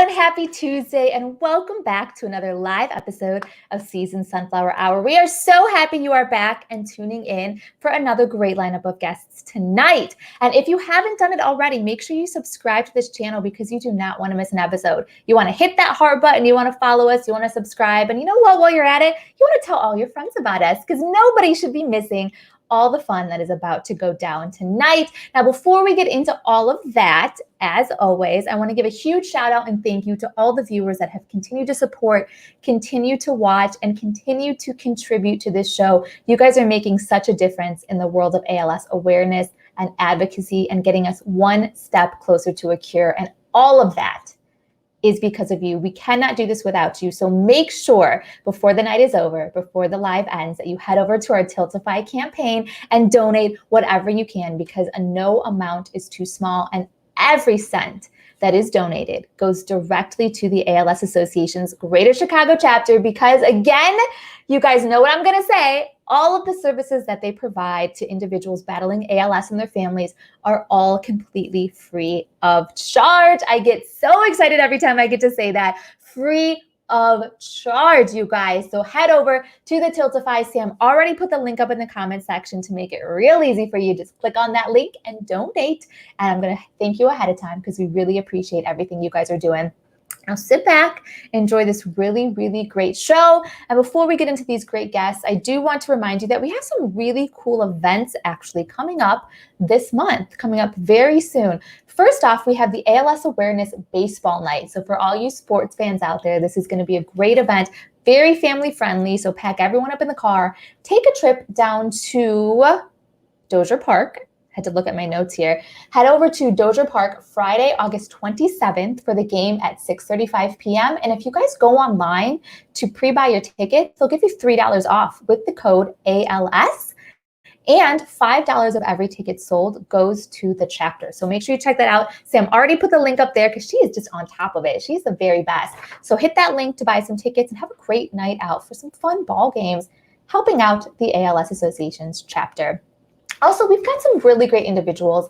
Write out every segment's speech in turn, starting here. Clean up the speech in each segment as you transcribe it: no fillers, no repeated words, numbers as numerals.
and happy Tuesday, and welcome back to another live episode of Seasoned Sunflower Hour. We are so happy you are back and tuning in for another great lineup of guests tonight. And if you haven't done it already, make sure you subscribe to this channel because you do not want to miss an episode. You want to hit that heart button, you want to follow us, you want to subscribe, and you know what, while you're at it, you want to tell all your friends about us because nobody should be missing all the fun that is about to go down tonight. Now, before we get into all of that, as always, I want to give a huge shout out and thank you to all the viewers that have continued to support, continue to watch, and continue to contribute to this show. You guys are making such a difference in the world of ALS awareness and advocacy and getting us one step closer to a cure. And all of that is because of you. We cannot do this without you. So make sure before the night is over, before the live ends, that you head over to our Tiltify campaign and donate whatever you can because no amount is too small, and every cent that is donated goes directly to the ALS Association's Greater Chicago chapter because, again, you guys know what I'm going to say. All of the services that they provide to individuals battling ALS and their families are all completely free of charge. I get so excited every time I get to say that. Free of charge, you guys. So head over to the Tiltify. Sam already put the link up in the comment section to make it real easy for you. Just click on that link and donate. And I'm going to thank you ahead of time because we really appreciate everything you guys are doing. Now sit back, enjoy this really, really great show. And before we get into these great guests, I do want to remind you that we have some really cool events actually coming up this month, coming up very soon. First off, we have the ALS Awareness Baseball Night. So for all you sports fans out there, this is going to be a great event, very family friendly. So pack everyone up in the car, take a trip down to Dozier Park. Had to look at my notes here. Head over to Dozier Park Friday, August 27th for the game at 6:35 p.m. And if you guys go online to pre-buy your tickets, they'll give you $3 off with the code ALS. And $5 of every ticket sold goes to the chapter. So make sure you check that out. Sam already put the link up there because she is just on top of it. She's the very best. So hit that link to buy some tickets and have a great night out for some fun ball games, helping out the ALS Association's chapter. Also, we've got some really great individuals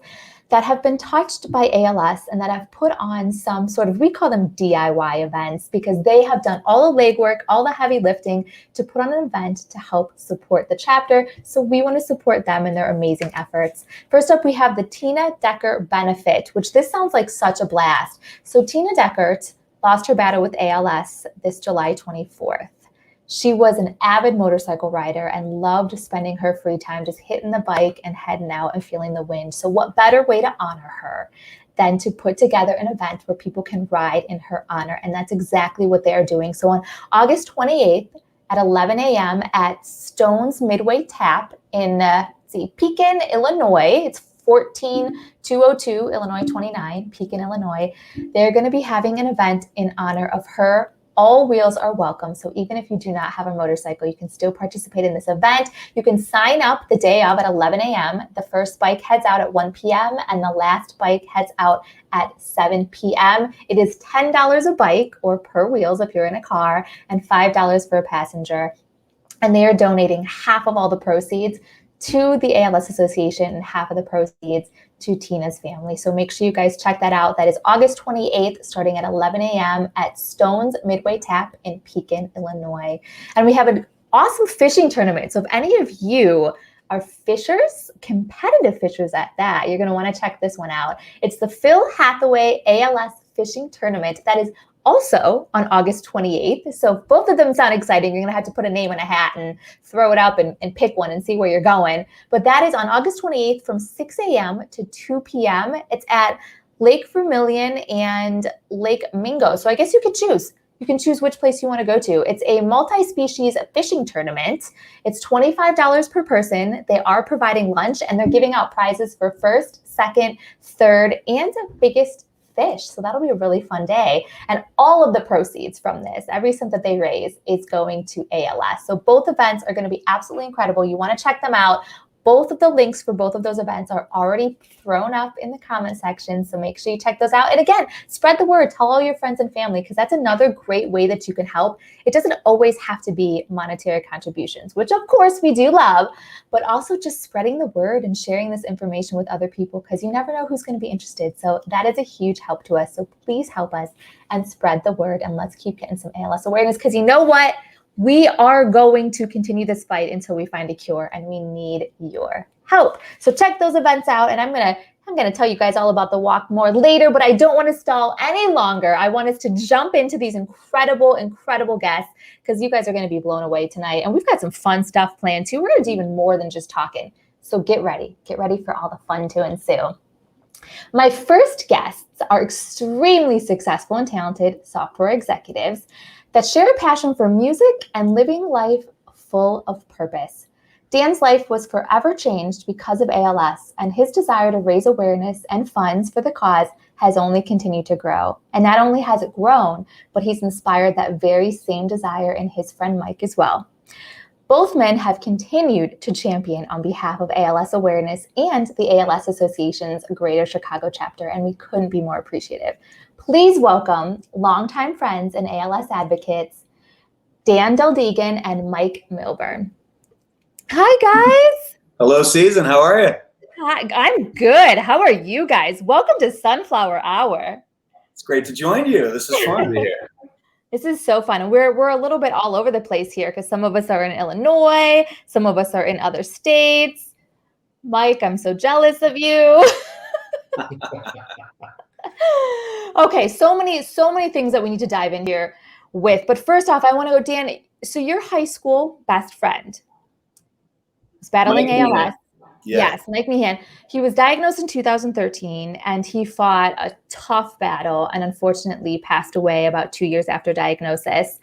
that have been touched by ALS and that have put on some sort of, we call them DIY events because they have done all the legwork, all the heavy lifting to put on an event to help support the chapter. So we want to support them in their amazing efforts. First up, we have the Tina Deckert Benefit, which this sounds like such a blast. So Tina Deckert lost her battle with ALS this July 24th. She was an avid motorcycle rider and loved spending her free time just hitting the bike and heading out and feeling the wind. So what better way to honor her than to put together an event where people can ride in her honor? And that's exactly what they are doing. So on August 28th at 11 a.m. at Stone's Midway Tap in Pekin, Illinois. It's 14202 Illinois 29, Pekin, Illinois. They're going to be having an event in honor of her. All wheels are welcome. So even if you do not have a motorcycle, you can still participate in this event. You can sign up the day of at 11 a.m. The first bike heads out at 1 p.m. and the last bike heads out at 7 p.m. It is $10 a bike or per wheels if you're in a car and $5 for a passenger. And they are donating half of all the proceeds to the ALS Association and half of the proceeds to Tina's family. So make sure you guys check that out. That is August 28th, starting at 11 a.m. at Stone's Midway Tap in Pekin, Illinois. And we have an awesome fishing tournament. So if any of you are fishers, competitive fishers at that, you're going to want to check this one out. It's the Phil Hathaway ALS Fishing Tournament. That is also on August 28th. So both of them sound exciting. You're going to have to put a name in a hat and throw it up and pick one and see where you're going. But that is on August 28th from 6 a.m. to 2 p.m. It's at Lake Vermilion and Lake Mingo. So I guess you could choose. You can choose which place you want to go to. It's a multi-species fishing tournament. It's $25 per person. They are providing lunch and they're giving out prizes for first, second, third, and biggest fish. So that'll be a really fun day. And all of the proceeds from this, every cent that they raise, is going to ALS. So both events are going to be absolutely incredible. You want to check them out. both of the links for both of those events are already thrown up in the comment section. So make sure you check those out. And again, spread the word, tell all your friends and family, because that's another great way that you can help. It doesn't always have to be monetary contributions, which of course we do love, but also just spreading the word and sharing this information with other people, because you never know who's going to be interested. So that is a huge help to us. So please help us and spread the word, and let's keep getting some ALS awareness, because you know what? We are going to continue this fight until we find a cure, and we need your help. So check those events out, and I'm gonna tell you guys all about the walk more later, but I don't want to stall any longer. I want us to jump into these incredible, incredible guests, because you guys are going to be blown away tonight, and we've got some fun stuff planned too. We're going to do even more than just talking. So get ready for all the fun to ensue. My first guests are extremely successful and talented software executives that share a passion for music and living life full of purpose. Dan's life was forever changed because of ALS, and his desire to raise awareness and funds for the cause has only continued to grow. And not only has it grown, but he's inspired that very same desire in his friend Mike as well. Both men have continued to champion on behalf of ALS awareness and the ALS Association's Greater Chicago chapter, and we couldn't be more appreciative. Please welcome longtime friends and ALS advocates, Dan Deldegan and Mike Milburn. Hi, guys. Hello, Season. How are you? Hi, I'm good. How are you guys? Welcome to Sunflower Hour. It's great to join you. This is fun to be here. This is so fun. And we're a little bit all over the place here, because some of us are in Illinois, some of us are in other states. Mike, I'm so jealous of you. Okay, so many things that we need to dive in here with. But first off, I want to go, Dan, so your high school best friend was battling Mike ALS. Meehan. Yes, Mike Meehan. He was diagnosed in 2013, and he fought a tough battle and unfortunately passed away about 2 years after diagnosis.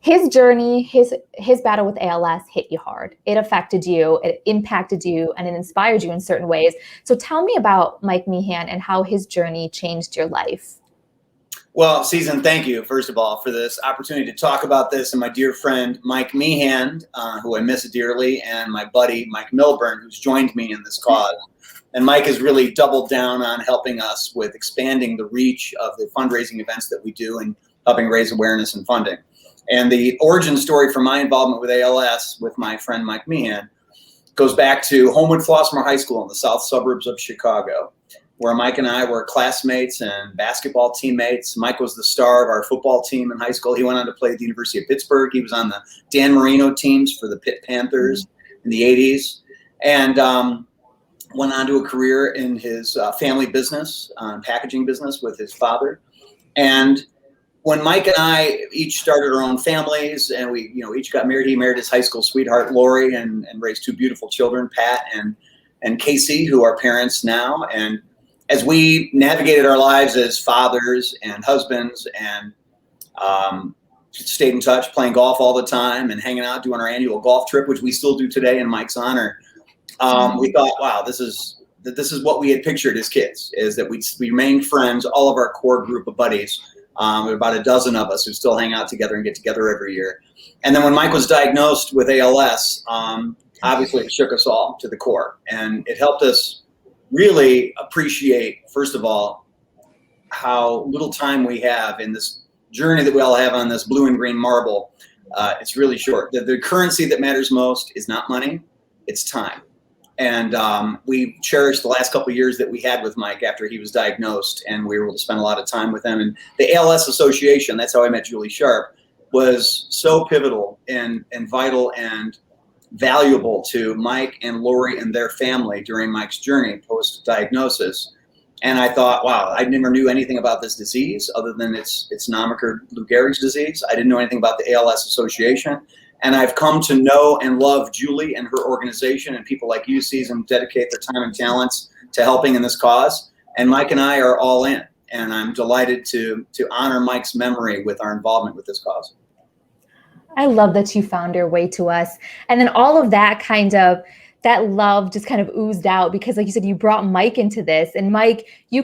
His journey, his battle with ALS hit you hard. It affected you, it impacted you, and it inspired you in certain ways. So tell me about Mike Meehan and how his journey changed your life. Well, Season, thank you, first of all, for this opportunity to talk about this, and my dear friend Mike Meehan, who I miss dearly, and my buddy Mike Milburn, who's joined me in this cause. And Mike has really doubled down on helping us with expanding the reach of the fundraising events that we do and helping raise awareness and funding. And the origin story for my involvement with ALS with my friend Mike Meehan goes back to Homewood Flossmoor High School in the south suburbs of Chicago, where Mike and I were classmates and basketball teammates. Mike was the star of our football team in high school. He went on to play at the University of Pittsburgh. He was on the Dan Marino teams for the Pitt Panthers in the 80s, and went on to a career in his family business, packaging business with his father. And when Mike and I each started our own families, and we, each got married, he married his high school sweetheart, Lori, and raised two beautiful children, Pat and Casey, who are parents now. And as we navigated our lives as fathers and husbands, and stayed in touch, playing golf all the time and hanging out, doing our annual golf trip, which we still do today in Mike's honor, we thought, wow, this is what we had pictured as kids, is that we remained friends, all of our core group of buddies. About a dozen of us who still hang out together and get together every year. And then when Mike was diagnosed with ALS, obviously it shook us all to the core. And it helped us really appreciate, first of all, how little time we have in this journey that we all have on this blue and green marble. It's really short. The currency that matters most is not money, it's time. And we cherished the last couple of years that we had with Mike after he was diagnosed, and we were able to spend a lot of time with him. And the ALS Association, that's how I met Julie Sharp, was so pivotal and vital and valuable to Mike and Lori and their family during Mike's journey post-diagnosis. And I thought, wow, I never knew anything about this disease other than it's Lou Gehrig's disease. I didn't know anything about the ALS Association. And I've come to know and love Julie and her organization, and people like you, Season, dedicate their time and talents to helping in this cause. And Mike and I are all in, and I'm delighted to honor Mike's memory with our involvement with this cause. I love that you found your way to us. And then all of that that love just kind of oozed out, because like you said, you brought Mike into this. And Mike, you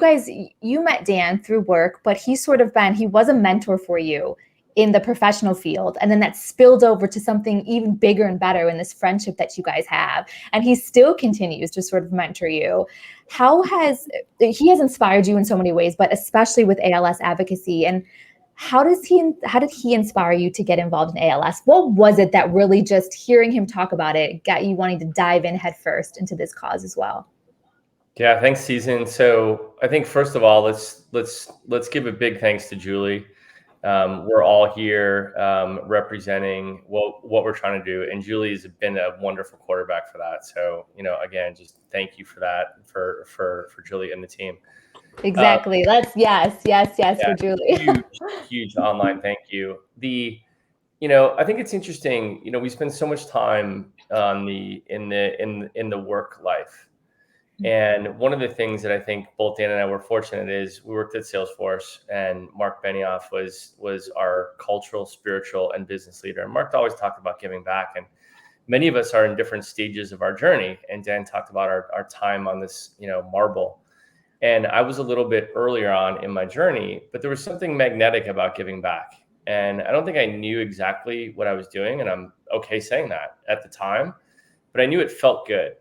met Dan through work, but he was a mentor for you in the professional field, and then that spilled over to something even bigger and better in this friendship that you guys have, and he still continues to sort of mentor you. He has inspired you in so many ways, but especially with ALS advocacy, and how did he inspire you to get involved in ALS? What was it that really, just hearing him talk about it, got you wanting to dive in headfirst into this cause as well? Yeah, thanks, Season. So I think first of all, let's give a big thanks to Julie. We're all here representing what we're trying to do, and Julie's been a wonderful quarterback for that. So again, just thank you for that for Julie and the team. Exactly. Yes, for Julie. huge online thank you. I think it's interesting. We spend so much time on in the work life. And one of the things that I think both Dan and I were fortunate is we worked at Salesforce, and Mark Benioff was our cultural, spiritual, and business leader. And Mark always talked about giving back. And many of us are in different stages of our journey. And Dan talked about our time on this, marble. And I was a little bit earlier on in my journey, but there was something magnetic about giving back. And I don't think I knew exactly what I was doing. And I'm okay saying that at the time, but I knew it felt good.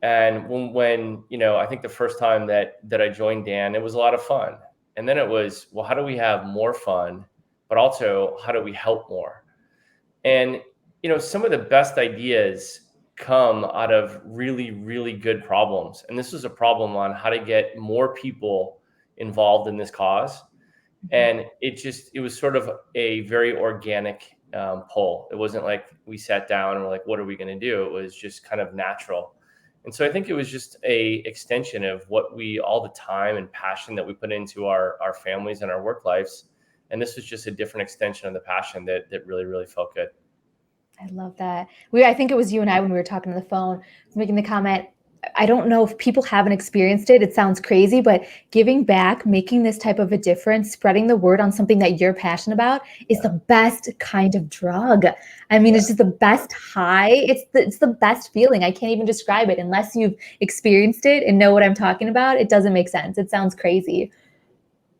And when I think the first time that I joined Dan, it was a lot of fun. And then it was, well, how do we have more fun, but also how do we help more? And, some of the best ideas come out of really, really good problems. And this was a problem on how to get more people involved in this cause. And it was sort of a very organic pull. It wasn't like we sat down and we're like, what are we going to do? It was just kind of natural. And so I think it was just a extension of all the time and passion that we put into our families and our work lives. And this was just a different extension of the passion that really, really felt good. I love that. I think it was you and I, when we were talking on the phone, making the comment, I don't know if people haven't experienced it. It sounds crazy, but giving back, making this type of a difference, spreading the word on something that you're passionate about is the best kind of drug. I mean, it's just the best high. It's the best feeling. I can't even describe it unless you've experienced it and know what I'm talking about. It doesn't make sense. It sounds crazy.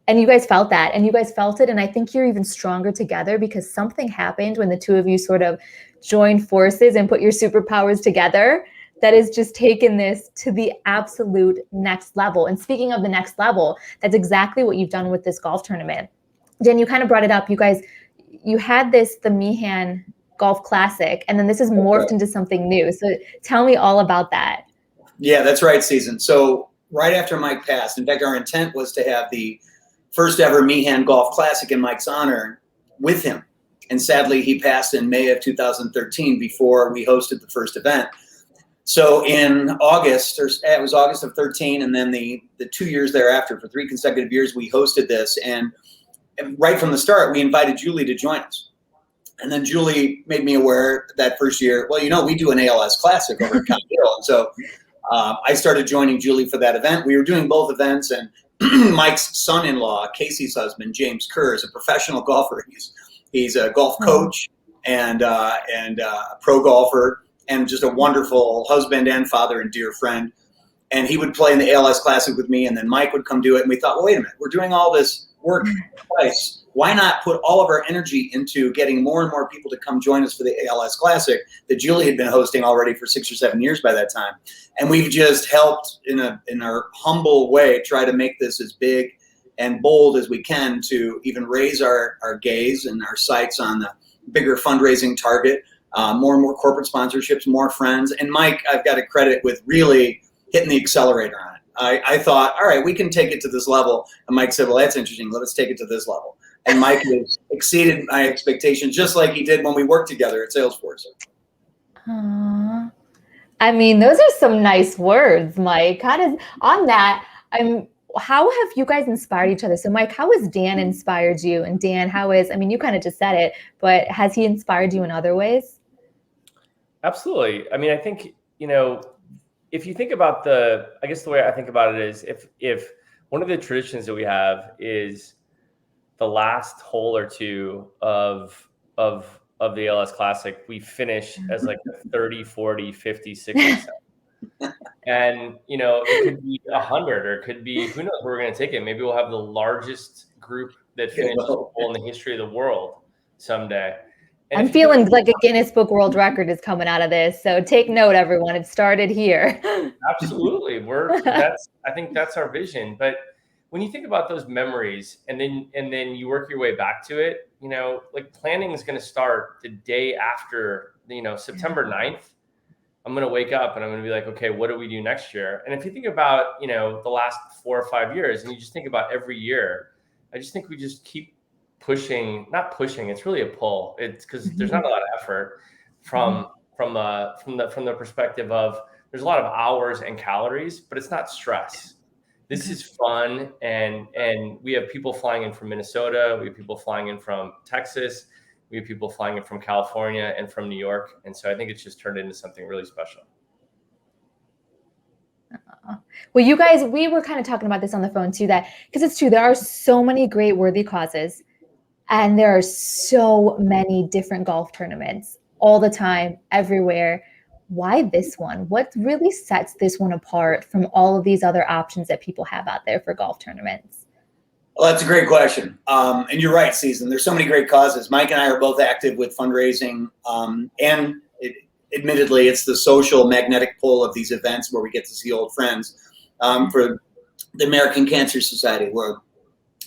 And you guys felt that, and you guys felt it. And I think you're even stronger together because something happened when the two of you sort of joined forces and put your superpowers together that has just taken this to the absolute next level. And speaking of the next level, that's exactly what you've done with this golf tournament. Jen, you kind of brought it up. You had the Meehan Golf Classic, and then this has morphed into something new. So tell me all about that. Yeah, that's right, Season. So right after Mike passed, in fact, our intent was to have the first ever Meehan Golf Classic in Mike's honor with him. And sadly, he passed in May of 2013 before we hosted the first event. So in August, it was August of 13, and then the 2 years thereafter, for 3 consecutive years, we hosted this. And right from the start, we invited Julie to join us. And then Julie made me aware that first year, well, we do an ALS Classic over at Cotton Hill. And so I started joining Julie for that event. We were doing both events, and Mike's son-in-law, Casey's husband, James Kerr, is a professional golfer. He's a golf coach and a pro golfer, and just a wonderful husband and father and dear friend. And he would play in the ALS Classic with me, and then Mike would come do it. And we thought, well, wait a minute, we're doing all this work twice. Why not put all of our energy into getting more and more people to come join us for the ALS Classic that Julie had been hosting already for 6 or 7 years by that time. And we've just helped in our humble way try to make this as big and bold as we can to even raise our gaze and our sights on the bigger fundraising target. More and more corporate sponsorships, more friends. And Mike, I've got to credit with really hitting the accelerator on it. I thought, all right, we can take it to this level. And Mike said, well, that's interesting. Let's take it to this level. And Mike has exceeded my expectations, just like he did when we worked together at Salesforce. Aww. I mean, those are some nice words, Mike. How have you guys inspired each other? So Mike, how has Dan inspired you? And Dan, you kind of just said it, but has he inspired you in other ways? Absolutely. I mean, I think, if you think about the way I think about it is if one of the traditions that we have is the last hole or two of the ALS Classic, we finish as like the 30, 40, 50, 60. And, it could be 100 or it could be, who knows where we're going to take it. Maybe we'll have the largest group that finishes a hole in the history of the world. someday. And I'm feeling like a Guinness Book World Record is coming out of this. So take note, everyone. It started here. Absolutely. I think that's our vision. But when you think about those memories and then you work your way back to it, like planning is going to start the day after, September 9th. I'm going to wake up and I'm going to be like, okay, what do we do next year? And if you think about, the last 4 or 5 years, and you just think about every year, I just think we just keep not pushing. It's really a pull. It's because there's not a lot of effort from the perspective of there's a lot of hours and calories, but it's not stress. This is fun. And we have people flying in from Minnesota. We have people flying in from Texas. We have people flying in from California and from New York. And so I think it's just turned into something really special. Well, you guys, we were kind of talking about this on the phone too, because it's true, there are so many great worthy causes and there are so many different golf tournaments all the time, everywhere. Why this one? What really sets this one apart from all of these other options that people have out there for golf tournaments? Well, that's a great question. And you're right, Season. There's so many great causes. Mike and I are both active with fundraising. Admittedly, it's the social magnetic pull of these events where we get to see old friends. For the American Cancer Society, where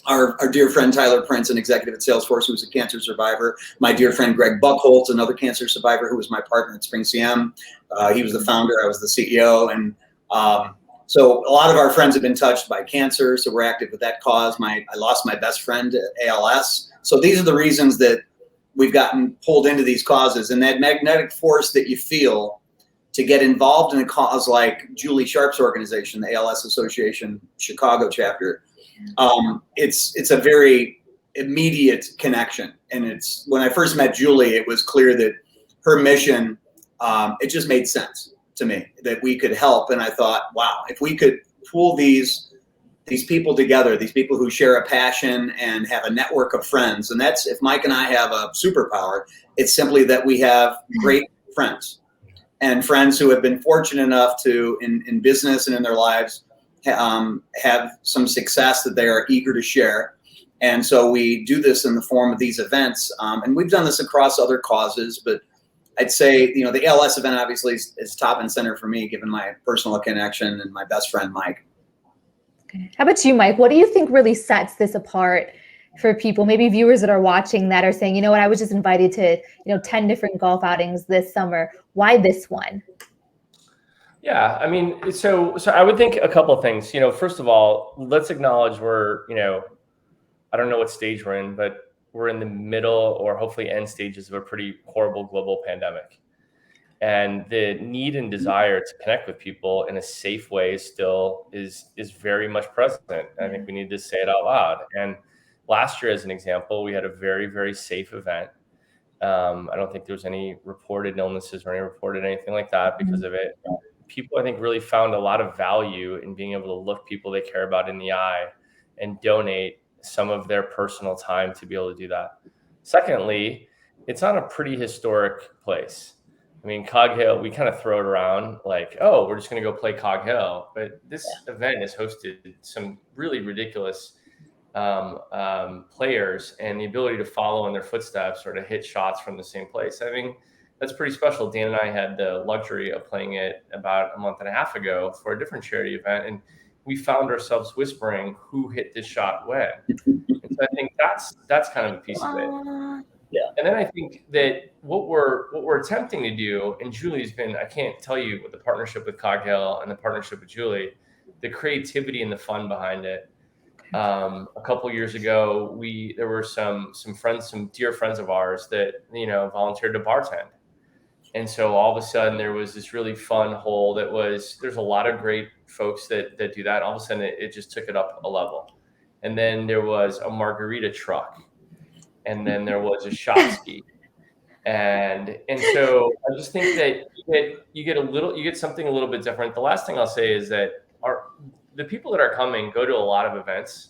our dear friend Tyler Prince, an executive at Salesforce, who was a cancer survivor. My dear friend Greg Buchholz, another cancer survivor who was my partner at Spring CM. He was the founder, I was the CEO. And so a lot of our friends have been touched by cancer, so we're active with that cause. I lost my best friend at ALS. So these are the reasons that we've gotten pulled into these causes, and that magnetic force that you feel to get involved in a cause like Julie Sharp's organization, the ALS Association Chicago chapter. It's a very immediate connection. And it's when I first met Julie, it was clear that her mission, it just made sense to me that we could help. And I thought, wow, if we could pool these people together, these people who share a passion and have a network of friends. And that's, if Mike and I have a superpower, it's simply that we have great friends and friends who have been fortunate enough to, in business and in their lives, have some success that they are eager to share. And so we do this in the form of these events. And we've done this across other causes, but I'd say, the ALS event obviously is top and center for me, given my personal connection and my best friend, Mike. How about you, Mike? What do you think really sets this apart for people, maybe viewers that are watching that are saying, you know what, I was just invited to, 10 different golf outings this summer. Why this one? Yeah, I mean, so I would think a couple of things. First of all, let's acknowledge we're, I don't know what stage we're in, but we're in the middle or hopefully end stages of a pretty horrible global pandemic. And the need and desire to connect with people in a safe way still is very much present. I think we need to say it out loud. And last year, as an example, we had a very, very safe event. I don't think there was any reported illnesses or any reported anything like that because of it. People, I think, really found a lot of value in being able to look people they care about in the eye and donate some of their personal time to be able to do that. Secondly, it's on a pretty historic place. I mean, Cog Hill, we kind of throw it around like, oh, we're just going to go play Cog Hill. But this event has hosted some really ridiculous players, and the ability to follow in their footsteps or to hit shots from the same place. I mean, that's pretty special. Dan and I had the luxury of playing it about a month and a half ago for a different charity event, and we found ourselves whispering who hit this shot when. And so I think that's kind of a piece of it. Yeah. And then I think that what we're attempting to do, and Julie's been, I can't tell you, with the partnership with Cog Hill and the partnership with Julie, the creativity and the fun behind it. A couple of years ago, there were some friends, some dear friends of ours that, volunteered to bartend. And so all of a sudden there was this really fun hole there's a lot of great folks that do that. All of a sudden it just took it up a level. And then there was a margarita truck. And then there was a shot ski. And so I just think that you get something a little bit different. The last thing I'll say is that the people that are coming go to a lot of events.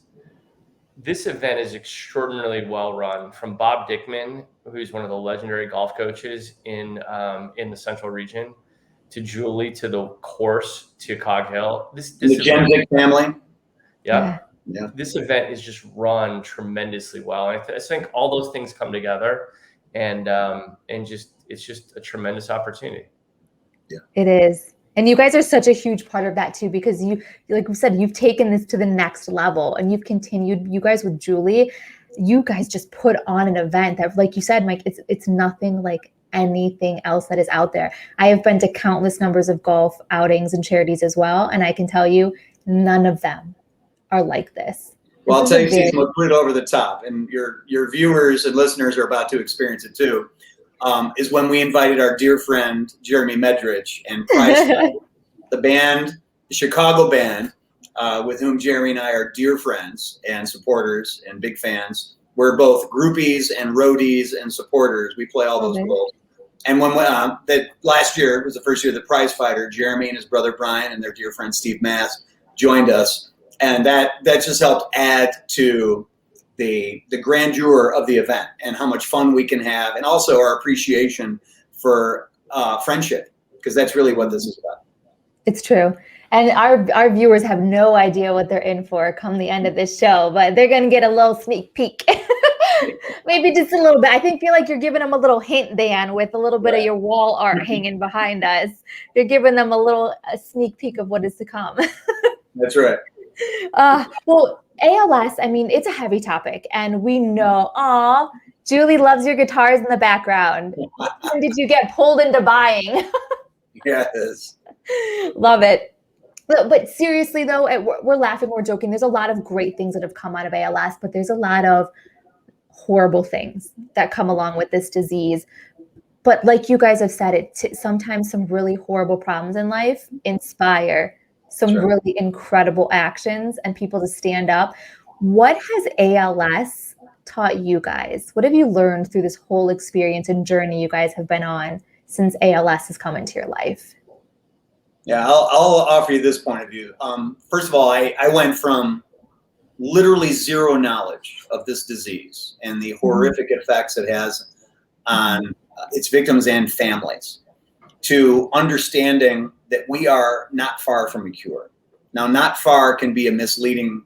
This event is extraordinarily well run, from Bob Dickman, who's one of the legendary golf coaches in the Central region, to Julie, to the course, to Cog Hill. The Jenzik family. Yeah. Yeah. This event is just run tremendously well. And I think all those things come together, and it's just a tremendous opportunity. Yeah. It is. And you guys are such a huge part of that too, because you, like we said, you've taken this to the next level and you've continued. You guys with Julie, you guys just put on an event that, like you said, Mike, it's nothing like anything else that is out there. I have been to countless numbers of golf outings and charities as well, and I can tell you, none of them are like this. Well, I'll tell you, Susan, we'll put it over the top, and your viewers and listeners are about to experience it too. Is when we invited our dear friend Jeremy Medrich and Price, the band, the Chicago band, with whom Jeremy and I are dear friends and supporters and big fans. We're both groupies and roadies and supporters. We play all those roles. And when that last year was the first year the prize fighter, Jeremy and his brother Brian and their dear friend Steve Mass joined us, and that just helped add to the grandeur of the event and how much fun we can have, and also our appreciation for friendship, because that's really what this is about. It's true. And our viewers have no idea what they're in for come the end of this show, but they're going to get a little sneak peek. Maybe just a little bit. Feel like you're giving them a little hint, Dan, with a little bit of your wall art hanging behind us. You're giving them a sneak peek of what is to come. That's right. Well, ALS, it's a heavy topic, and we know, Julie loves your guitars in the background. When did you get pulled into buying? Yes. Love it. But seriously, though, we're laughing, we're joking. There's a lot of great things that have come out of ALS, but there's a lot of horrible things that come along with this disease. But like you guys have said, sometimes some really horrible problems in life inspire some really incredible actions and people to stand up. What has ALS taught you guys? What have you learned through this whole experience and journey you guys have been on since ALS has come into your life? Yeah, I'll offer you this point of view. First of all, I went from literally zero knowledge of this disease and the horrific effects it has on its victims and families, to understanding that we are not far from a cure. Now, not far can be a misleading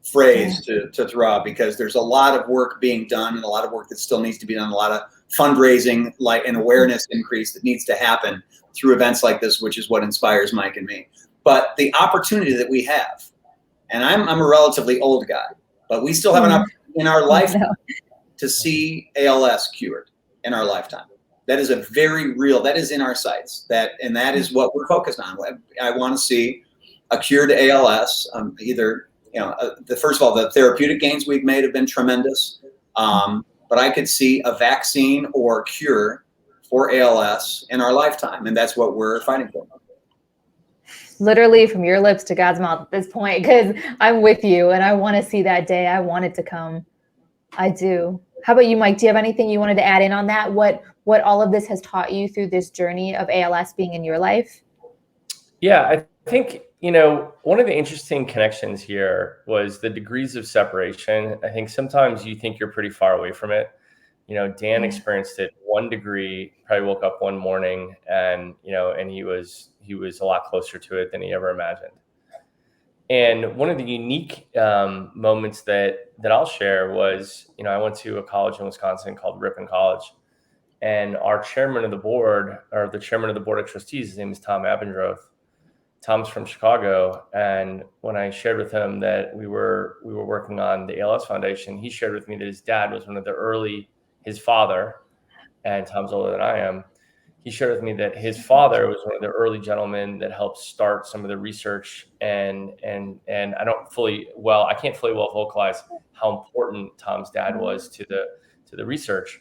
phrase to throw out, because there's a lot of work being done and a lot of work that still needs to be done, a lot of fundraising and awareness increase that needs to happen through events like this, which is what inspires Mike and me. But the opportunity that we have, and I'm a relatively old guy, but we still have an opportunity in our lifetime to see ALS cured in our lifetime. That is a very real, that is in our sights, and that is what we're focused on. I want to see a cure to ALS. First of all, the therapeutic gains we've made have been tremendous. But I could see a vaccine or cure for ALS in our lifetime, and that's what we're fighting for. Literally from your lips to God's mouth at this point, because I'm with you and I want to see that day. I want it to come. I do. How about you, Mike? Do you have anything you wanted to add in on that? What all of this has taught you through this journey of ALS being in your life? Yeah, I think, one of the interesting connections here was the degrees of separation. I think sometimes you think you're pretty far away from it. Dan experienced it 1 degree, probably woke up one morning and he was a lot closer to it than he ever imagined. And one of the unique moments that I'll share was, I went to a college in Wisconsin called Ripon College, and our chairman of the board, or the chairman of the board of trustees, his name is Tom Abendroth. Tom's from Chicago, and when I shared with him that we were working on the ALS Foundation, he shared with me that his dad was one of the his father, and Tom's older than I am. He shared with me that his father was one of the early gentlemen that helped start some of the research, and I can't fully vocalize how important Tom's dad was to the research.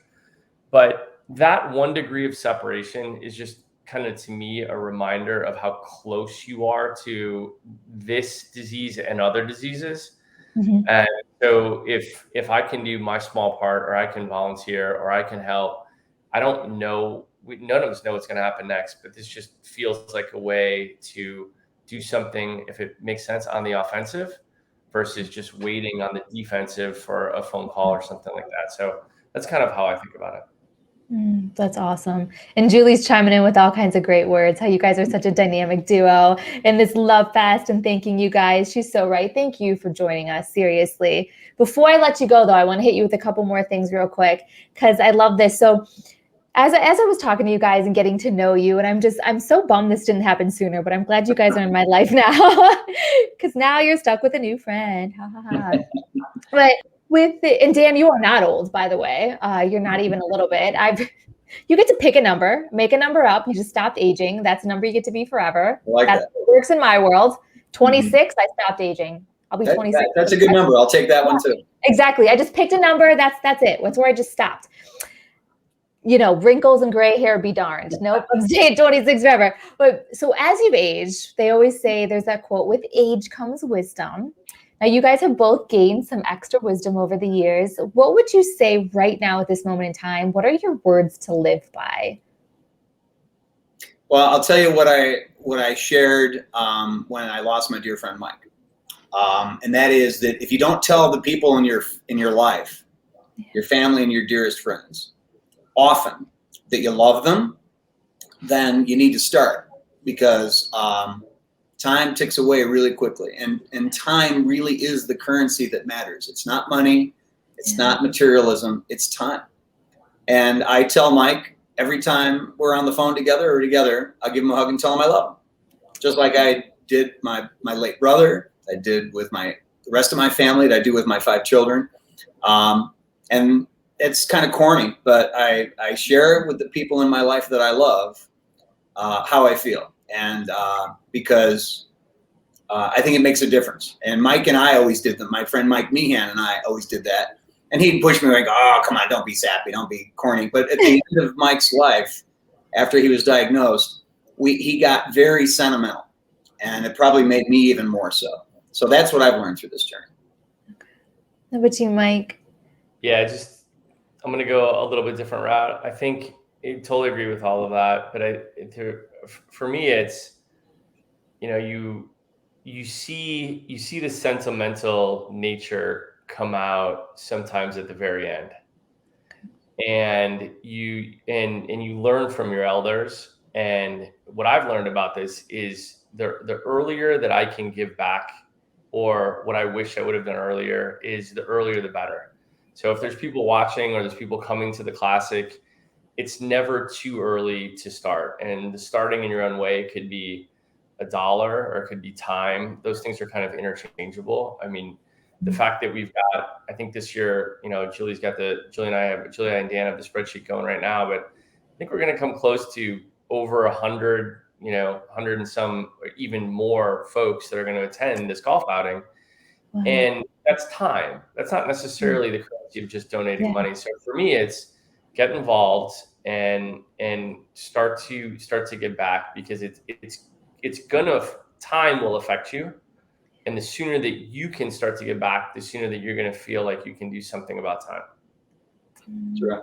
But that 1 degree of separation is just kind of, to me, a reminder of how close you are to this disease and other diseases. Mm-hmm. And so if I can do my small part, or I can volunteer, or I can help, I don't know, none of us know what's going to happen next, but this just feels like a way to do something, if it makes sense, on the offensive versus just waiting on the defensive for a phone call or something like that. So that's kind of how I think about it. That's awesome. And Julie's chiming in with all kinds of great words, how you guys are such a dynamic duo in this love fest, and thanking you guys. She's so right. Thank you for joining us, seriously. Before I let you go, though, I want to hit you with a couple more things real quick, because I love this. So as I was talking to you guys and getting to know you, and I'm so bummed this didn't happen sooner, but I'm glad you guys are in my life now, because now you're stuck with a new friend. Ha, ha, ha. But and Dan, you are not old, by the way. You're not even a little bit. You get to pick a number, make a number up. You just stopped aging. That's a number you get to be forever. I like That's that. what works in my world. 26, I stopped aging. I'll be 26. That's a good number. I'll take that one too. Exactly. I just picked a number. That's it. That's where I just stopped. Wrinkles and gray hair be darned. Nope, I'm staying at 26 forever. But so as you've aged, they always say there's that quote, with age comes wisdom. Now, you guys have both gained some extra wisdom over the years. What would you say right now at this moment in time? What are your words to live by? Well, I'll tell you what I shared when I lost my dear friend Mike, and that is that if you don't tell the people in your life, your family and your dearest friends, often that you love them, then you need to start, because time ticks away really quickly, and time really is the currency that matters. It's not money, it's not materialism, it's time. And I tell Mike every time we're on the phone together, I'll give him a hug and tell him I love him, just like I did my late brother, I did with the rest of my family, that I do with my 5 children. And it's kind of corny, but I share with the people in my life that I love how I feel. And because I think it makes a difference. And Mike and I always did that. My friend Mike Meehan and I always did that. And he'd push me like, oh, come on, don't be sappy, don't be corny. But at the end of Mike's life, after he was diagnosed, he got very sentimental. And it probably made me even more so. So that's what I've learned through this journey. How about you, Mike? Yeah, I'm going to go a little bit different route. I think I totally agree with all of that. But for me, it's, you see the sentimental nature come out sometimes at the very end, and you learn from your elders. And what I've learned about this is the earlier that I can give back, or what I wish I would have done earlier, is the earlier the better. So if there's people watching or there's people coming to the Classic, it's never too early to start. And the starting in your own way could be $1 or it could be time. Those things are kind of interchangeable. I mean, the fact that we've got, I think this year, Julie and Dan have the spreadsheet going right now, but I think we're going to come close to over 100, 100 and some, or even more folks that are going to attend this golf outing. Wow. And that's time. That's not necessarily the currency of just donating money. So for me, it's get involved and start to give back, because time will affect you. And the sooner that you can start to give back, the sooner that you're going to feel like you can do something about time. That's right.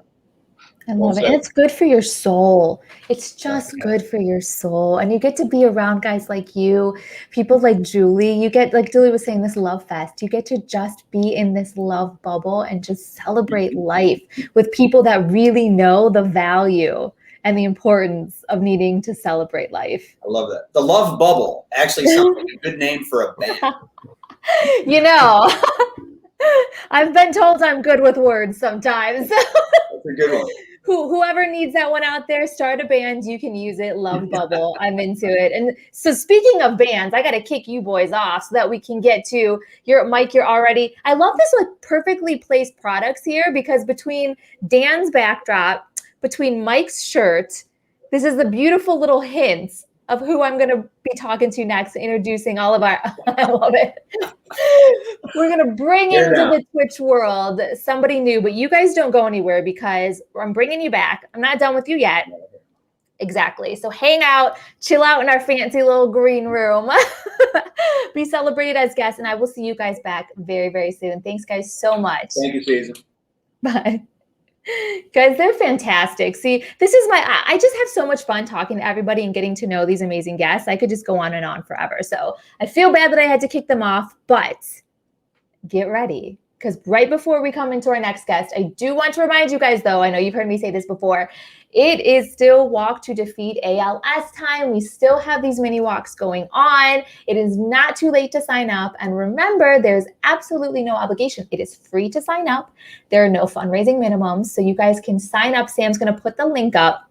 I love it. And it's good for your soul. It's just good for your soul. And you get to be around guys like you, people like Julie. You get, like Julie was saying, this love fest. You get to just be in this love bubble and just celebrate life with people that really know the value and the importance of needing to celebrate life. I love that. The love bubble actually sounds like a good name for a band. I've been told I'm good with words sometimes. That's a good one. Whoever needs that one out there, start a band. You can use it. Love bubble. I'm into it. And so speaking of bands, I got to kick you boys off so that we can get to Mike. I love this perfectly placed products here, because between Dan's backdrop, between Mike's shirt, this is a beautiful little hint of who I'm going to be talking to next, introducing all of our, I love it. We're going to bring into the Twitch world somebody new, but you guys don't go anywhere, because I'm bringing you back. I'm not done with you yet. Exactly. So hang out, chill out in our fancy little green room, be celebrated as guests, and I will see you guys back very, very soon. Thanks guys so much. Thank you, Susan. Bye. Guys, they're fantastic. See, I just have so much fun talking to everybody and getting to know these amazing guests. I could just go on and on forever. So I feel bad that I had to kick them off, but get ready, because right before we come into our next guest, I do want to remind you guys, though, I know you've heard me say this before, it is still Walk to Defeat ALS time. We still have these mini walks going on. It is not too late to sign up. And remember, there's absolutely no obligation. It is free to sign up. There are no fundraising minimums. So you guys can sign up. Sam's going to put the link up.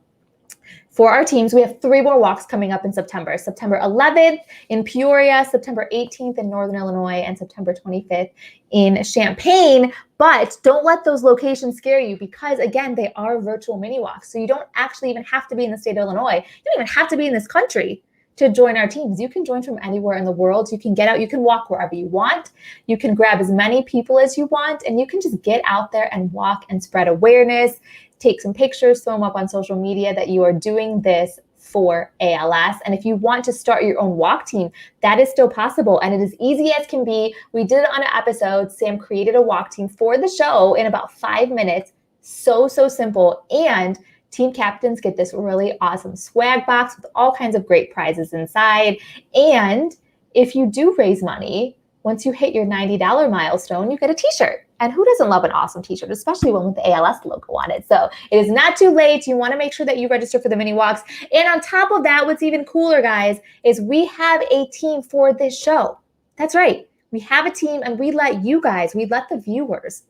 For our teams, we have 3 more walks coming up in September. September 11th in Peoria, September 18th in Northern Illinois, and September 25th in Champaign. But don't let those locations scare you because, again, they are virtual mini walks. So you don't actually even have to be in the state of Illinois. You don't even have to be in this country to join our teams. You can join from anywhere in the world. You can get out. You can walk wherever you want. You can grab as many people as you want, and you can just get out there and walk and spread awareness. Take some pictures, throw them up on social media that you are doing this for ALS. And if you want to start your own walk team, that is still possible. And it is easy as can be. We did it on an episode. Sam created a walk team for the show in about 5 minutes. So simple. And team captains get this really awesome swag box with all kinds of great prizes inside. And if you do raise money, once you hit your $90 milestone, you get a t-shirt. And who doesn't love an awesome t-shirt, especially one with the ALS logo on it? So it is not too late. You want to make sure that you register for the mini walks. And on top of that, what's even cooler, guys, is we have a team for this show. That's right. We have a team and we let the viewers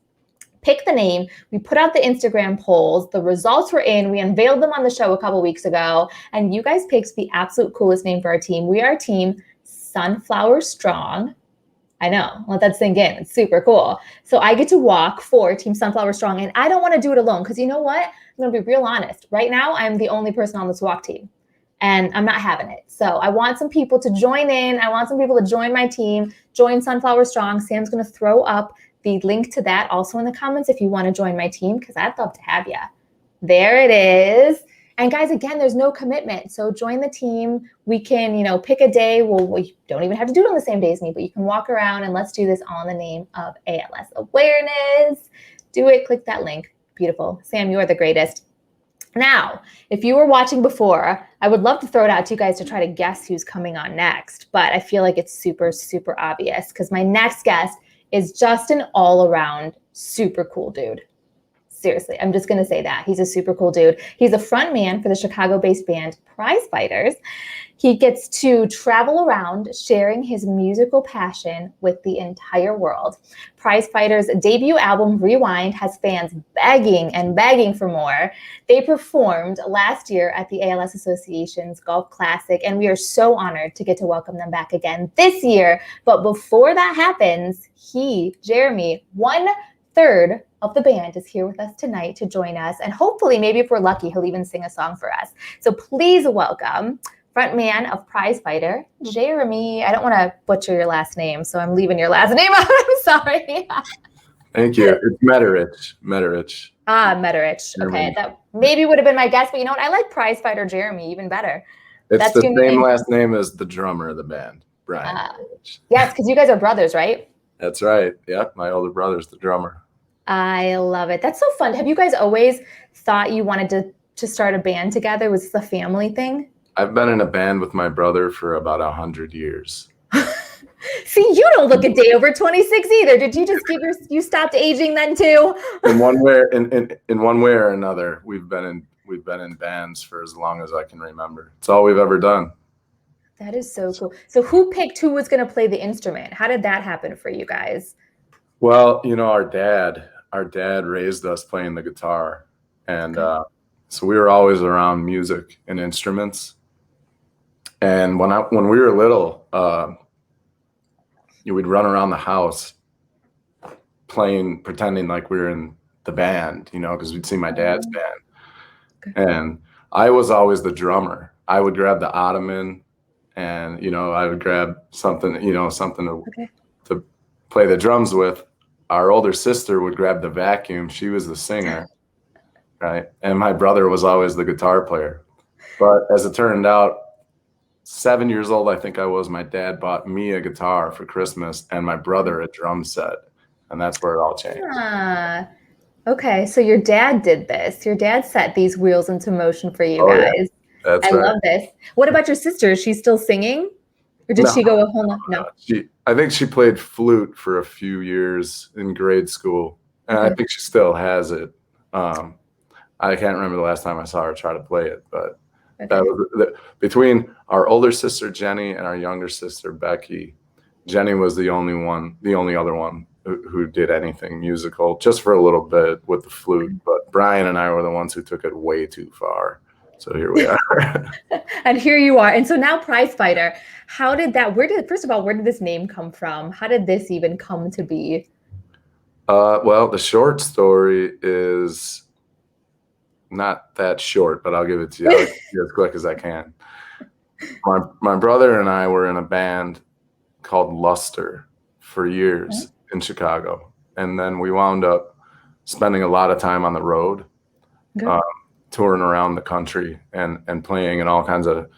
pick the name. We put out the Instagram polls. The results were in. We unveiled them on the show a couple weeks ago. And you guys picked the absolute coolest name for our team. We are Team Sunflower Strong. I know, let that sink in. It's super cool. So I get to walk for Team Sunflower Strong, and I don't want to do it alone because you know what? I'm going to be real honest. Right now, I'm the only person on this walk team, and I'm not having it. So I want some people to join in. I want some people to join my team, join Sunflower Strong. Sam's going to throw up the link to that also in the comments if you want to join my team because I'd love to have you. There it is. And guys, again, there's no commitment. So join the team. We can, pick a day. Well, we don't even have to do it on the same day as me, but you can walk around and let's do this all in the name of ALS awareness. Do it. Click that link. Beautiful. Sam, you are the greatest. Now, if you were watching before, I would love to throw it out to you guys to try to guess who's coming on next. But I feel like it's super obvious because my next guest is just an all-around super cool dude. Seriously, I'm just going to say that. He's a super cool dude. He's a front man for the Chicago-based band Prize Fighters. He gets to travel around sharing his musical passion with the entire world. Prize Fighters' debut album, Rewind, has fans begging for more. They performed last year at the ALS Association's Golf Classic, and we are so honored to get to welcome them back again this year. But before that happens, Jeremy, 1/3 of the band is here with us tonight to join us. And hopefully, maybe if we're lucky, he'll even sing a song for us. So please welcome frontman of Prize Fighter, Jeremy. I don't want to butcher your last name, so I'm leaving your last name out. I'm sorry. Thank you. It's Meterich. Ah, Meterich. Okay, that maybe would have been my guess, but you know what? I like Prize Fighter Jeremy even better. That's the same last name as the drummer of the band, Brian. Yes, because you guys are brothers, right? That's right. Yep, my older brother's the drummer. I love it. That's so fun. Have you guys always thought you wanted to start a band together? Was this a family thing? I've been in a band with my brother for about 100 years. See, you don't look a day over 26 either. Did you just you stopped aging then too? In one way or another, we've been in bands for as long as I can remember. It's all we've ever done. That is so cool. So who picked who was going to play the instrument? How did that happen for you guys? Well, our dad raised us playing the guitar. And so we were always around music and instruments. And when we were little, we'd run around the house pretending like we were in the band, because we'd see my dad's band. And I was always the drummer. I would grab the ottoman and, I would grab something to play the drums with. Our older sister would grab the vacuum. She was the singer, right? And my brother was always the guitar player. But as it turned out, 7 years old, I think I was, my dad bought me a guitar for Christmas and my brother a drum set. And that's where it all changed. Okay, so your dad did this. Your dad set these wheels into motion for you guys. Yeah. That's I right. love this. What about your sister? Is she still singing? Or did No. she go a whole lot? No. I think she played flute for a few years in grade school, and I Okay. think she still has it. I can't remember the last time I saw her try to play it, but Okay. that was between our older sister Jenny and our younger sister Becky. Jenny was the only other one who did anything musical, just for a little bit with the flute. But Brian and I were the ones who took it way too far. So here we are. And here you are. And so now Prize Fighter, first of all, where did this name come from? How did this even come to be? Well, the short story is not that short, but I'll give it to you. I'll give it as quick as I can. My brother and I were in a band called Luster for years in Chicago. And then we wound up spending a lot of time on the road, touring around the country and playing in all kinds of,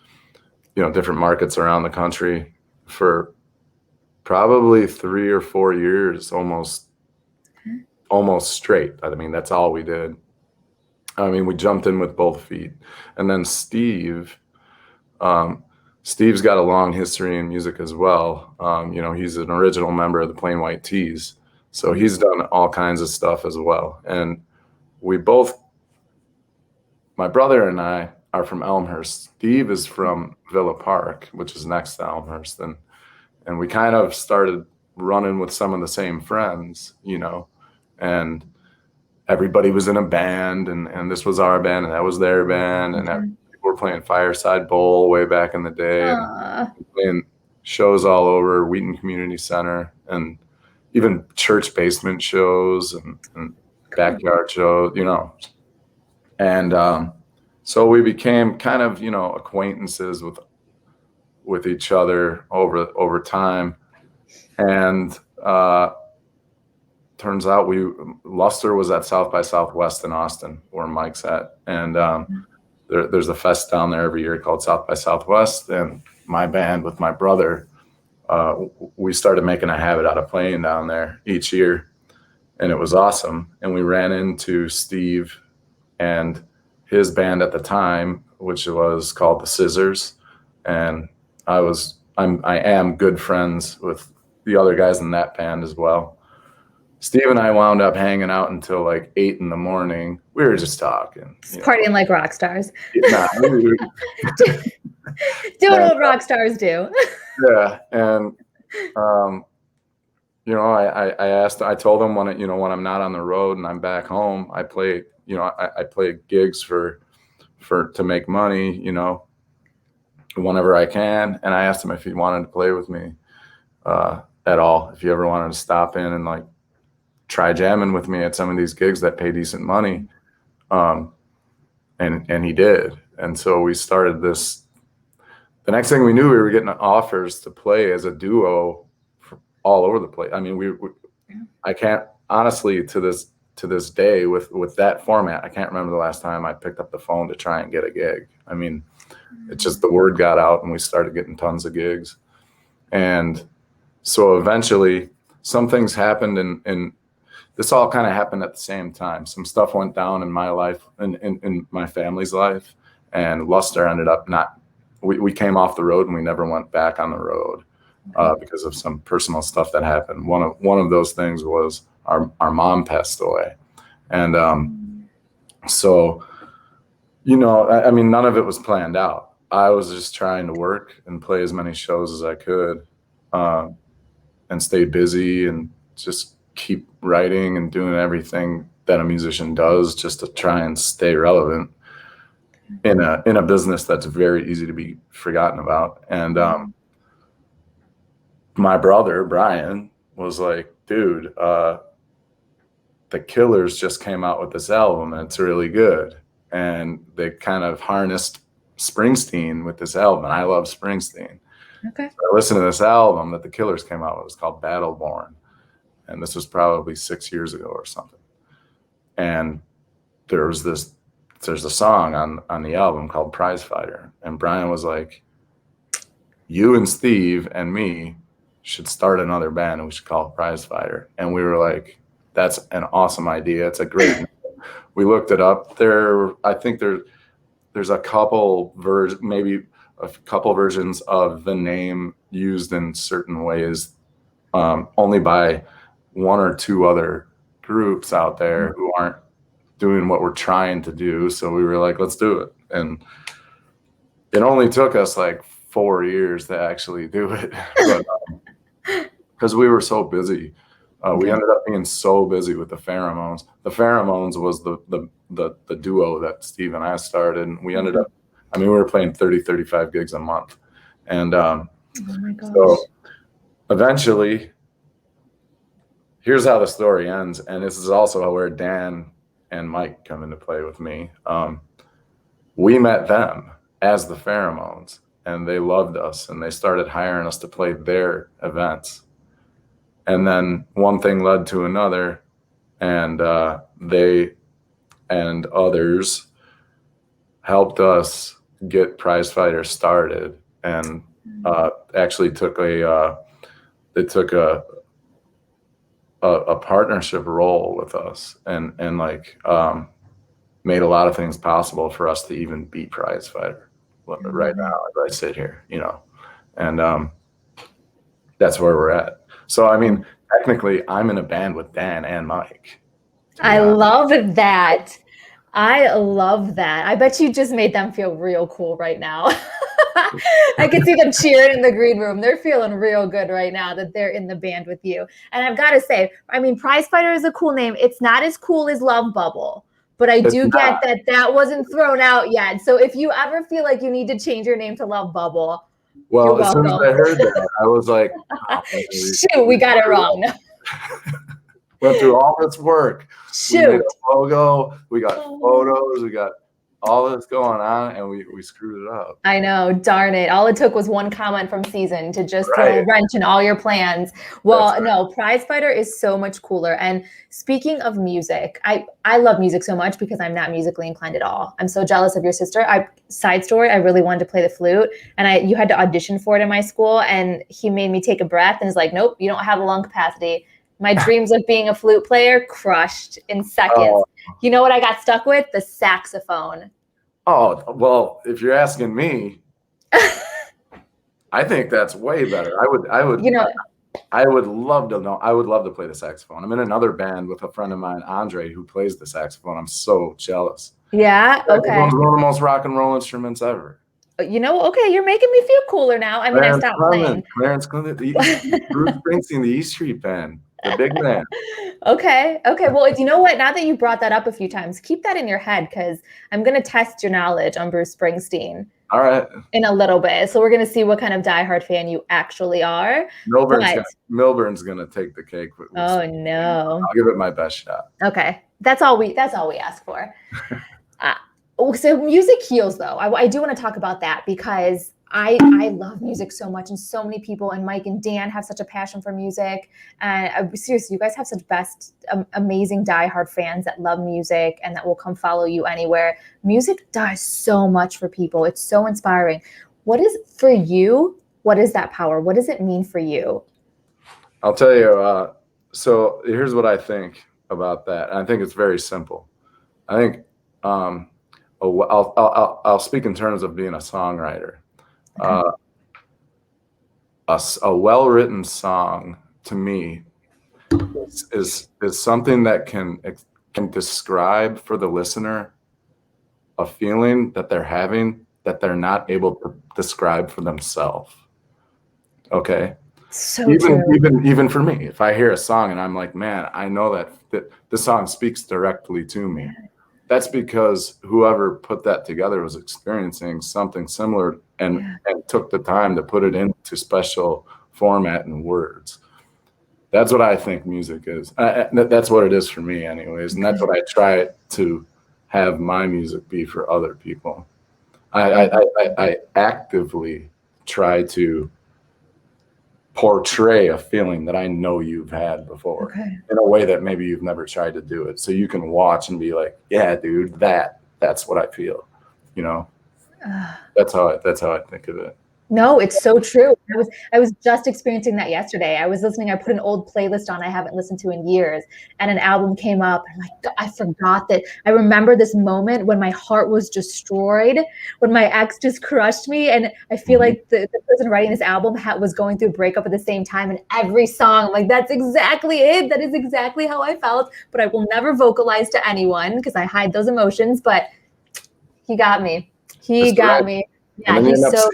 different markets around the country for probably 3 or 4 years, almost straight. I mean, that's all we did. I mean, we jumped in with both feet. And then Steve's got a long history in music as well. He's an original member of the Plain White T's. So he's done all kinds of stuff as well. And my brother and I are from Elmhurst. Steve is from Villa Park, which is next to Elmhurst. And we kind of started running with some of the same friends, and everybody was in a band, and this was our band, and that was their band, and people were playing Fireside Bowl way back in the day, and playing shows all over Wheaton Community Center, and even church basement shows and backyard shows, and so we became kind of acquaintances with each other over time, and turns out Luster was at South by Southwest in Austin, where Mike's at, and there's a fest down there every year called South by Southwest, and my band with my brother, we started making a habit out of playing down there each year, and it was awesome. And we ran into Steve and his band at the time, which was called the Scissors, and I am good friends with the other guys in that band as well. Steve and I wound up hanging out until like 8 a.m. We were just talking. Partying like rock stars. Nah, Doing what rock stars do. Yeah. And, I told him when I'm not on the road and I'm back home, I play gigs to make money, whenever I can. And I asked him if he wanted to play with me at all, if he ever wanted to stop in and like try jamming with me at some of these gigs that pay decent money. And he did. And so we started this. The next thing we knew, we were getting offers to play as a duo all over the place. I mean, I can't honestly to this day with that format, I can't remember the last time I picked up the phone to try and get a gig. I mean, it's just the word got out and we started getting tons of gigs. And so eventually some things happened and this all kind of happened at the same time. Some stuff went down in my life and in my family's life, and Luster ended up we came off the road and we never went back on the road because of some personal stuff that happened. One of those things was our mom passed away. And so, I mean, none of it was planned out. I was just trying to work and play as many shows as I could and stay busy and just keep writing and doing everything that a musician does just to try and stay relevant in a business that's very easy to be forgotten about. And my brother, Brian, was like, dude, the Killers just came out with this album and it's really good. And they kind of harnessed Springsteen with this album. And I love Springsteen. Okay. So I listened to this album that the Killers came out with. It was called Battleborn. And this was probably 6 years ago or something. And there's a song on the album called Prize Fighter. And Brian was like, you and Steve and me should start another band and we should call it Prize Fighter. And we were like, that's an awesome idea. It's a great name. We looked it up. I think there's a couple maybe a couple versions of the name used in certain ways, only by one or two other groups out there who aren't doing what we're trying to do. So we were like, let's do it. And it only took us like 4 years to actually do it, because we were so busy. We ended up being so busy with the Pheromones. The Pheromones was the duo that Steve and I started. And we ended up, I mean, we were playing 30, 35 gigs a month. And Oh my gosh. so eventually, here's how the story ends. And this is also where Dan and Mike come into play with me. We met them as the Pheromones, and they loved us, and they started hiring us to play their events. And then one thing led to another, and they and others helped us get Prize Fighter started, and actually took a partnership role with us, and like made a lot of things possible for us to even beat Prize Fighter right now as I sit here, you know, and that's where we're at. So, I mean, technically, I'm in a band with Dan and Mike. I love that. I love that. I bet you just made them feel real cool right now. I can see them cheering in the green room. They're feeling real good right now that they're in the band with you. And I've got to say, I mean, Prize Fighter is a cool name. It's not as cool as Love Bubble, but I do get that wasn't thrown out yet. So if you ever feel like you need to change your name to Love Bubble, well, as soon as I heard that, I was like, oh, shoot, we got it wrong. Went through all this work. Shoot. We made a logo, we got photos, we got all this going on, and we screwed it up. I know, darn it. All it took was one comment from Season to just throw a wrench in all your plans. Well, no, Prize Fighter is so much cooler. And speaking of music, I love music so much because I'm not musically inclined at all. I'm so jealous of your sister. Side story, I really wanted to play the flute, and you had to audition for it in my school, and he made me take a breath and is like, nope, you don't have the lung capacity. My dreams of being a flute player crushed in seconds. Oh. You know what I got stuck with? The saxophone. Oh, well, if you're asking me, I think that's way better. I would, you know, I would love to know. I would love to play the saxophone. I'm in another band with a friend of mine, Andre, who plays the saxophone. I'm so jealous. Yeah. Okay. It's one of the most rock and roll instruments ever. You know, okay, you're making me feel cooler now. I mean, I stopped playing. Clarence Clement, Bruce Springsteen, the E Street Band, the big man. Okay. Well, you know what? Now that you brought that up a few times, keep that in your head because I'm going to test your knowledge on Bruce Springsteen. All right. In a little bit. So we're going to see what kind of diehard fan you actually are. Milburn's going to take the cake. Oh, no. I'll give it my best shot. Okay. That's all we ask for. So music heals, though. I do want to talk about that because I love music so much, and so many people, and Mike and Dan have such a passion for music. And seriously, you guys have such amazing diehard fans that love music and that will come follow you anywhere. Music does so much for people. It's so inspiring. What is for you? What is that power? What does it mean for you? I'll tell you. So here's what I think about that. I think it's very simple. I think I'll speak in terms of being a songwriter. Okay. A well-written song to me is something that can describe for the listener a feeling that they're having that they're not able to describe for themselves. Okay. So even for me, if I hear a song and I'm like, man, I know that the song speaks directly to me. That's because whoever put that together was experiencing something similar and took the time to put it into special format and words. That's what I think music is. That's what it is for me anyways. And that's what I try to have my music be for other people. I actively try to portray a feeling that I know you've had before in a way that maybe you've never tried to do it. So you can watch and be like, yeah, dude, that's what I feel, you know? That's how I think of it. No, it's so true. I was just experiencing that yesterday. I was listening, I put an old playlist on I haven't listened to in years, and an album came up. I'm like, I forgot that. I remember this moment when my heart was destroyed, when my ex just crushed me. And I feel like the person writing this album was going through a breakup at the same time. And every song, I'm like, that's exactly it. That is exactly how I felt. But I will never vocalize to anyone because I hide those emotions. But he got me. He That's got right. me. And Yeah, then he's so.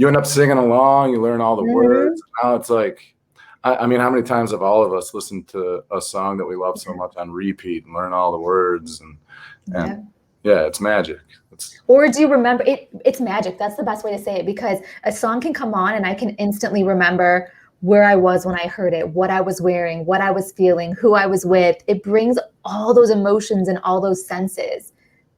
you end up singing along, you learn all the words. Now it's like, I mean, how many times have all of us listened to a song that we love so much on repeat and learn all the words? And yeah, it's magic. Or do you remember it? It's magic. That's the best way to say it, because a song can come on and I can instantly remember where I was when I heard it, what I was wearing, what I was feeling, who I was with. It brings all those emotions and all those senses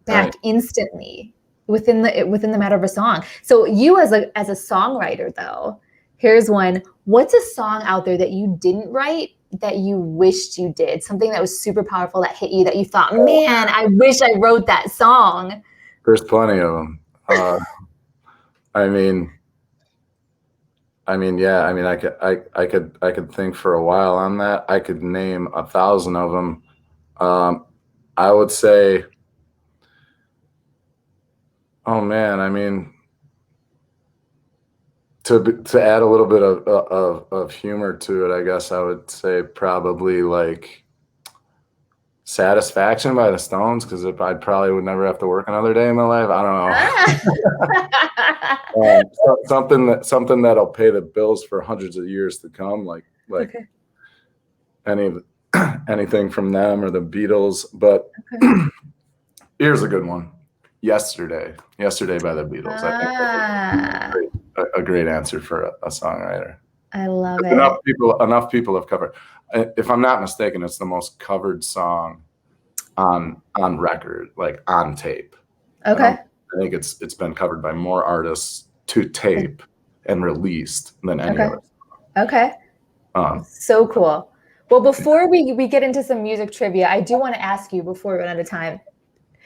back instantly within the matter of a song. So you as a songwriter though, here's one. What's a song out there that you didn't write that you wished you did? Something that was super powerful that hit you that you thought, man, I wish I wrote that song. There's plenty of them. I mean, yeah. I mean, I could think for a while on that. I could name 1,000 of them. I would say, oh man, I mean, to add a little bit of humor to it, I guess I would say probably like Satisfaction by the Stones, because I probably would never have to work another day in my life. I don't know. Something that'll pay the bills for hundreds of years to come, like anything from them or the Beatles. But here's a good one. Yesterday by the Beatles. I think that's a great answer for a songwriter. I love it. Enough people have covered. If I'm not mistaken, it's the most covered song on record, like on tape. Okay. I think it's been covered by more artists to tape and released than any other song. Okay. So cool. Well, before we get into some music trivia, I do want to ask you before we run out of time,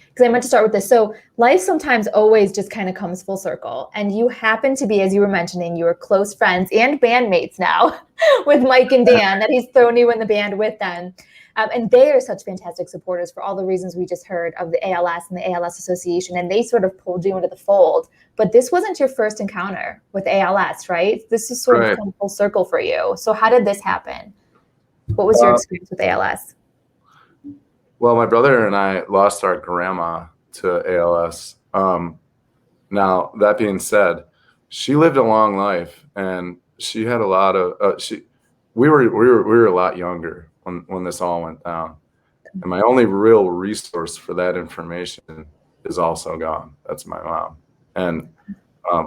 because I meant to start with this. So life sometimes always just kind of comes full circle. And you happen to be, as you were mentioning, you were close friends and bandmates now with Mike and Dan, that he's thrown you in the band with them. And they are such fantastic supporters for all the reasons we just heard of the ALS and the ALS Association. And they sort of pulled you into the fold. But this wasn't your first encounter with ALS, right? This is sort of come full circle for you. So how did this happen? What was your experience with ALS? Well, my brother and I lost our grandma to ALS. Now, that being said, she lived a long life, and she had a lot of. We were a lot younger when this all went down, and my only real resource for that information is also gone. That's my mom. And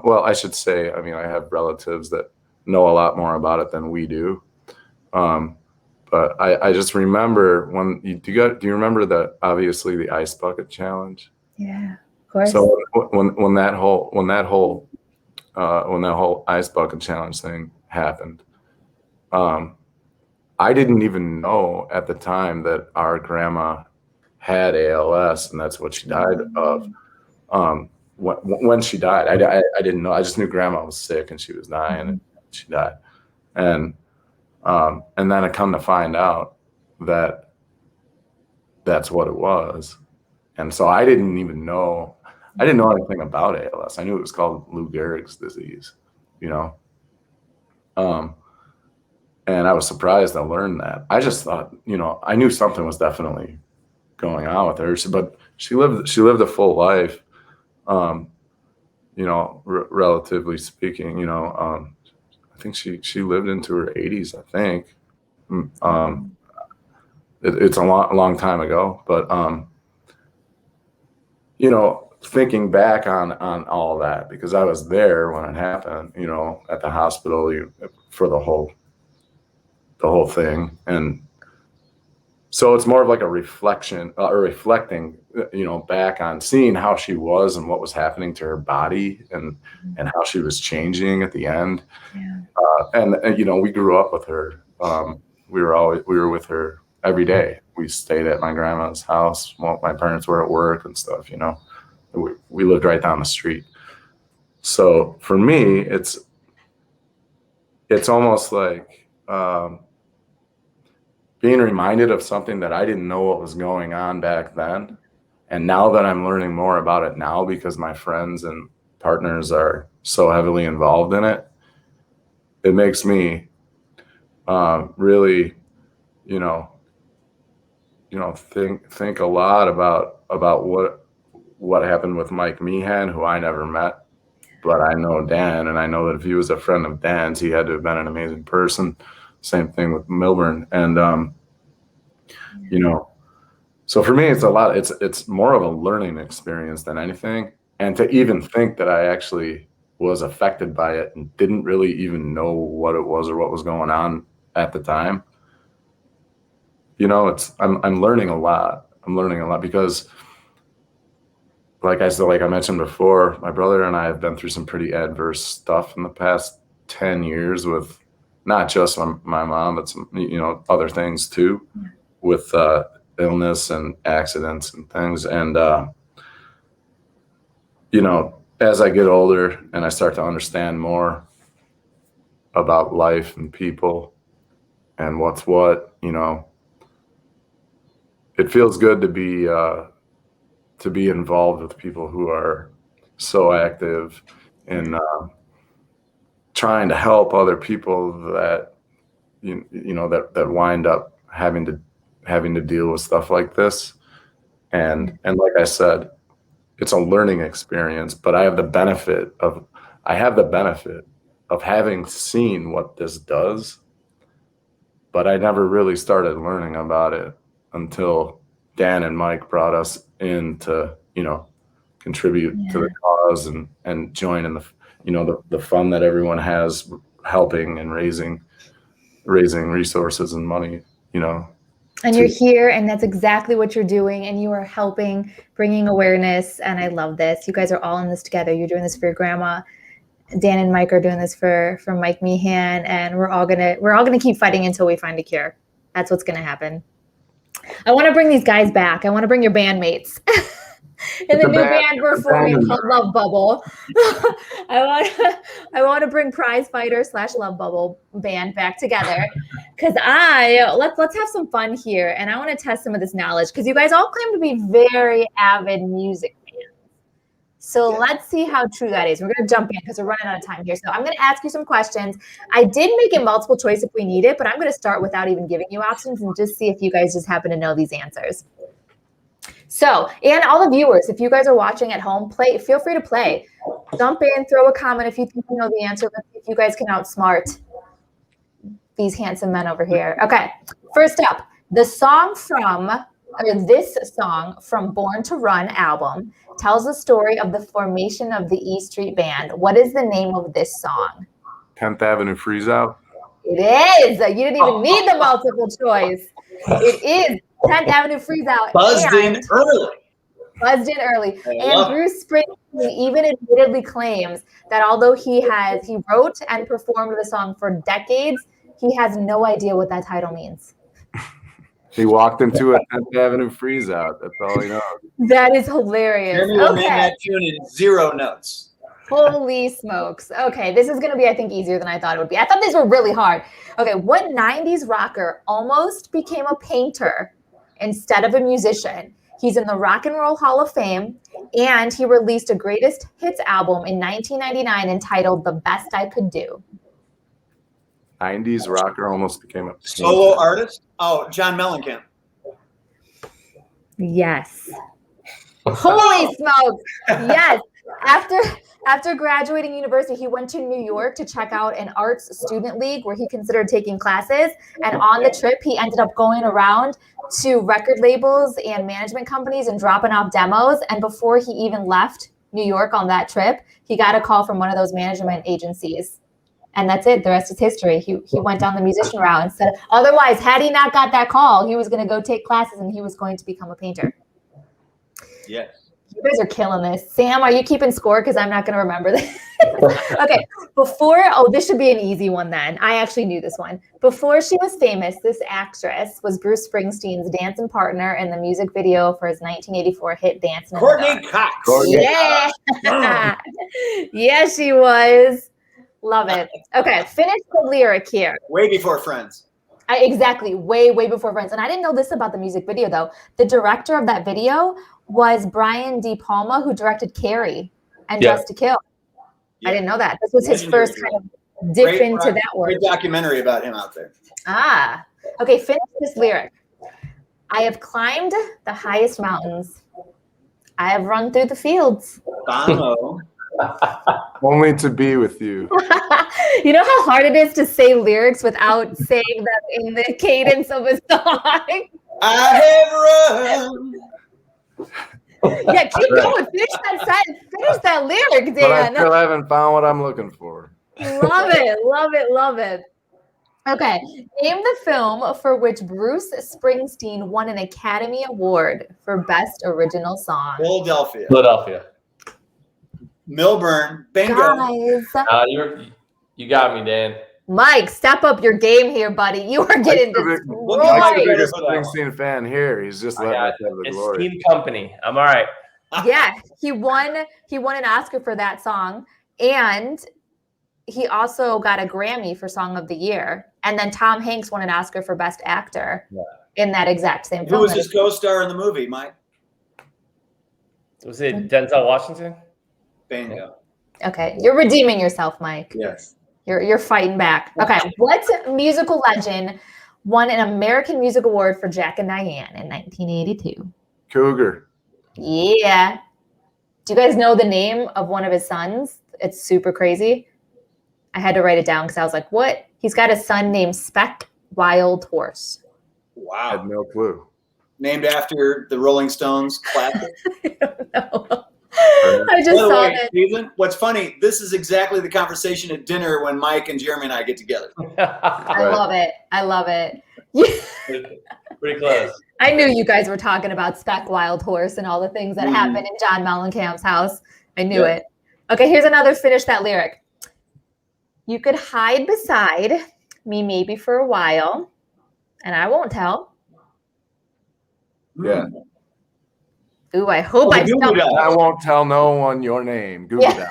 well, I should say, I mean, I have relatives that know a lot more about it than we do. But I just remember when do you remember obviously the ice bucket challenge? Yeah, of course. So when that whole ice bucket challenge thing happened, I didn't even know at the time that our grandma had ALS, and that's what she died of. When she died, I didn't know. I just knew grandma was sick and she was dying, and she died. And then I come to find out that that's what it was. And so I didn't know anything about ALS. I knew it was called Lou Gehrig's disease, you know? And I was surprised I learned that. I just thought, you know, I knew something was definitely going on with her, but she lived a full life, you know, relatively speaking, you know. I think she lived into her 80s, I think. It's a long time ago, but you know, thinking back on all that, because I was there when it happened, you know, at the hospital for the whole thing, and so it's more of like a reflection or reflecting, you know, back on seeing how she was and what was happening to her body and how she was changing at the end. Yeah. And you know, we grew up with her. We were with her every day. We stayed at my grandma's house while my parents were at work and stuff, you know. We lived right down the street. So for me, it's almost like being reminded of something that I didn't know what was going on back then. And now that I'm learning more about it now, because my friends and partners are so heavily involved in it, it makes me really, think a lot about what happened with Mike Meehan, who I never met, but I know Dan, and I know that if he was a friend of Dan's, he had to have been an amazing person. Same thing with Milburn, and so for me, it's more of a learning experience than anything, and to even think that I actually was affected by it and didn't really even know what it was or what was going on at the time. I'm learning a lot. I'm learning a lot because, like I mentioned before, my brother and I have been through some pretty adverse stuff in the past 10 years with not just my mom, but some, other things too, with illness and accidents and things. And, as I get older and I start to understand more about life and people and what's what, it feels good to be involved with people who are so active in trying to help other people that that wind up having to deal with stuff like this. And like I said, it's a learning experience, but I have the benefit of having seen what this does, but I never really started learning about it until Dan and Mike brought us in to, contribute to the cause and join in the fun that everyone has helping and raising resources and money, And you're here, and that's exactly what you're doing, and you are helping, bringing awareness, and I love this. You guys are all in this together. You're doing this for your grandma. Dan and Mike are doing this for Mike Meehan, and we're all gonna keep fighting until we find a cure. That's what's gonna happen. I want to bring these guys back. I want to bring your bandmates. In the new band we're forming called Love Bubble. I want to bring Prize Fighter / Love Bubble band back together because let's have some fun here, and I want to test some of this knowledge because you guys all claim to be very avid music fans. So let's see how true that is. We're going to jump in because we're running out of time here. So I'm going to ask you some questions. I did make it multiple choice if we need it, but I'm going to start without even giving you options and just see if you guys just happen to know these answers. So, and all the viewers, if you guys are watching at home, feel free to play. Jump in, throw a comment if you think you know the answer. Let's see if you guys can outsmart these handsome men over here. Okay, first up, this song from Born to Run album tells the story of the formation of the E Street Band. What is the name of this song? 10th Avenue Freeze Out. It is. You didn't even need the multiple choice. It is 10th Avenue Freeze Out. Buzzed in early. And Bruce Springsteen even admittedly claims that although he wrote and performed the song for decades, he has no idea what that title means. He walked into a 10th Avenue Freeze Out. That's all he knows. That is hilarious. Everyone made that tune in 0 notes. Holy smokes. Okay, this is going to be, I think, easier than I thought it would be. I thought these were really hard. Okay, what 90s rocker almost became a painter instead of a musician? He's in the Rock and Roll Hall of Fame, and he released a greatest hits album in 1999 entitled The Best I Could Do. 90s rocker almost became a solo artist? Oh, John Mellencamp. Yes. Holy smokes. Yes. After graduating university, he went to New York to check out an arts student league where he considered taking classes. And on the trip, he ended up going around to record labels and management companies and dropping off demos. And before he even left New York on that trip, he got a call from one of those management agencies. And that's it. The rest is history. He went down the musician route instead. Otherwise, had he not got that call, he was going to go take classes and he was going to become a painter. Yes. You guys are killing this. Sam, are you keeping score? Because I'm not going to remember this. Okay. This should be an easy one then. I actually knew this one. Before she was famous, this actress was Bruce Springsteen's dancing partner in the music video for his 1984 hit Dancing in the Dark. Courtney Cox. Yeah. Yeah, she was. Love it. Okay, finish the lyric here. Way before Friends. Exactly, way before Friends. And I didn't know this about the music video, though. The director of that video was Brian De Palma, who directed Carrie and Dressed to Kill. I didn't know that. This was his first kind of dip into that world. Great documentary about him out there. Ah, okay, finish this lyric. I have climbed the highest mountains. I have run through the fields. Bono. Only to be with you. You know how hard it is to say lyrics without saying them in the cadence of a song? I have run. Yeah, keep going. Finish that sentence. Finish that lyric, But I Dan. still haven't found what I'm looking for. Love it, love it, love it. Okay, name the film for which Bruce Springsteen won an Academy Award for Best Original Song. Philadelphia. Milburn. Bingo. Guys, You got me, Dan. Mike, step up your game here, buddy. You are getting Mike's destroyed. the biggest Springsteen fan here. He's just letting us have the It's glory. Team Company. I'm all right. Yeah, he won an Oscar for that song, and he also got a Grammy for Song of the Year. And then Tom Hanks won an Oscar for Best Actor in that exact same film. Who was his co-star in the movie, Mike? Was it Denzel Washington? Bingo. Okay, you're redeeming yourself, Mike. Yes. You're fighting back. Okay, what musical legend won an American Music Award for Jack and Diane in 1982? Cougar. Yeah. Do you guys know the name of one of his sons? It's super crazy. I had to write it down because I was like, what? He's got a son named Speck Wild Horse. I had Wow. no clue. Named after the Rolling Stones classic. I don't know. I just By the saw way, that. Stephen, what's funny, this is exactly the conversation at dinner when Mike and Jeremy and I get together. I love it. I love it. Pretty close. I knew you guys were talking about Speck Wild Horse and all the things that happened in John Mellencamp's house. I knew it. Okay, here's another finish that lyric. You could hide beside me maybe for a while, and I won't tell. Yeah. Ooh, I hope I Google don't. that. I won't tell no one your name. Google Yeah.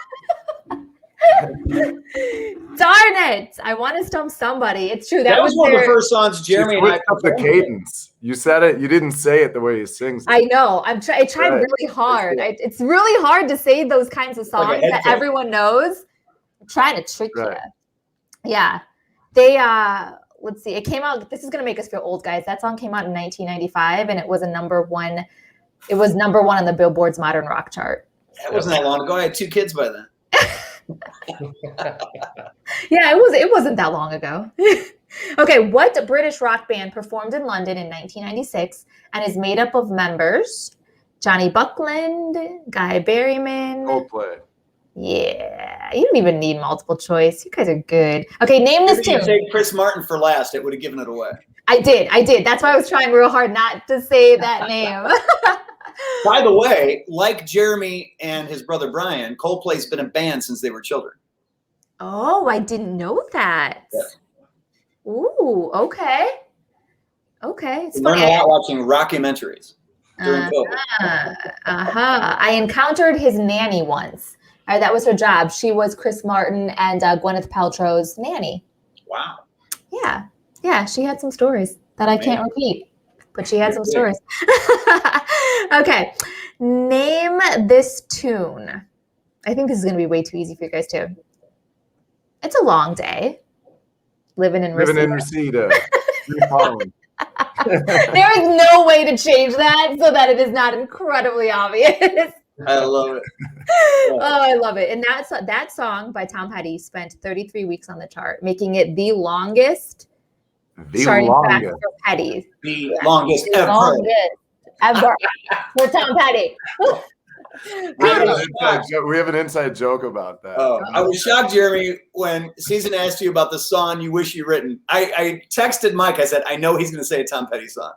Darn it! I want to stump somebody. It's true. That was one of their- the first songs that. Jeremy You and I switched up the cadence. You said it. You didn't say it the way he sings. I know. I tried Right. really hard. It's really hard to say those kinds of Like a songs head that fake. everyone knows. I'm trying to trick Right. you. Yeah. They let's see. It came out. This is gonna make us feel old, guys. That song came out in 1995, and it was a number one. It was number one on the Billboard's Modern Rock chart. That wasn't that long ago. I had 2 kids by then. Yeah, it wasn't that long ago. Okay, what British rock band performed in London in 1996 and is made up of members Johnny Buckland, Guy Berryman? Coldplay. Yeah, you don't even need multiple choice. You guys are good. Okay, name this If you tune. take Chris Martin for last, it would have given it away. I did. That's why I was trying real hard not to say that name. By the way, like Jeremy and his brother Brian, Coldplay's been a band since they were children. Oh, I didn't know that. Yeah. Ooh, okay. Okay. It's We learned funny. a lot watching rockumentaries during COVID. I encountered his nanny once. That was her job. She was Chris Martin and Gwyneth Paltrow's nanny. Wow. Yeah. She had some stories that I can't repeat, but she had some stories. Okay. Name this tune. I think this is going to be way too easy for you guys too. It's a long day. Living in Reseda. New Holland. There is no way to change that so that it is not incredibly obvious. I love it. Oh, I love it. And that song by Tom Petty spent 33 weeks on the chart, making it the longest The charting track longest. for Petty. The longest The ever. longest ever for Tom Petty. We have an inside joke about that. Oh, I was shocked, Jeremy, when Season asked you about the song you wish you written. I texted Mike. I said, I know he's going to say a Tom Petty song.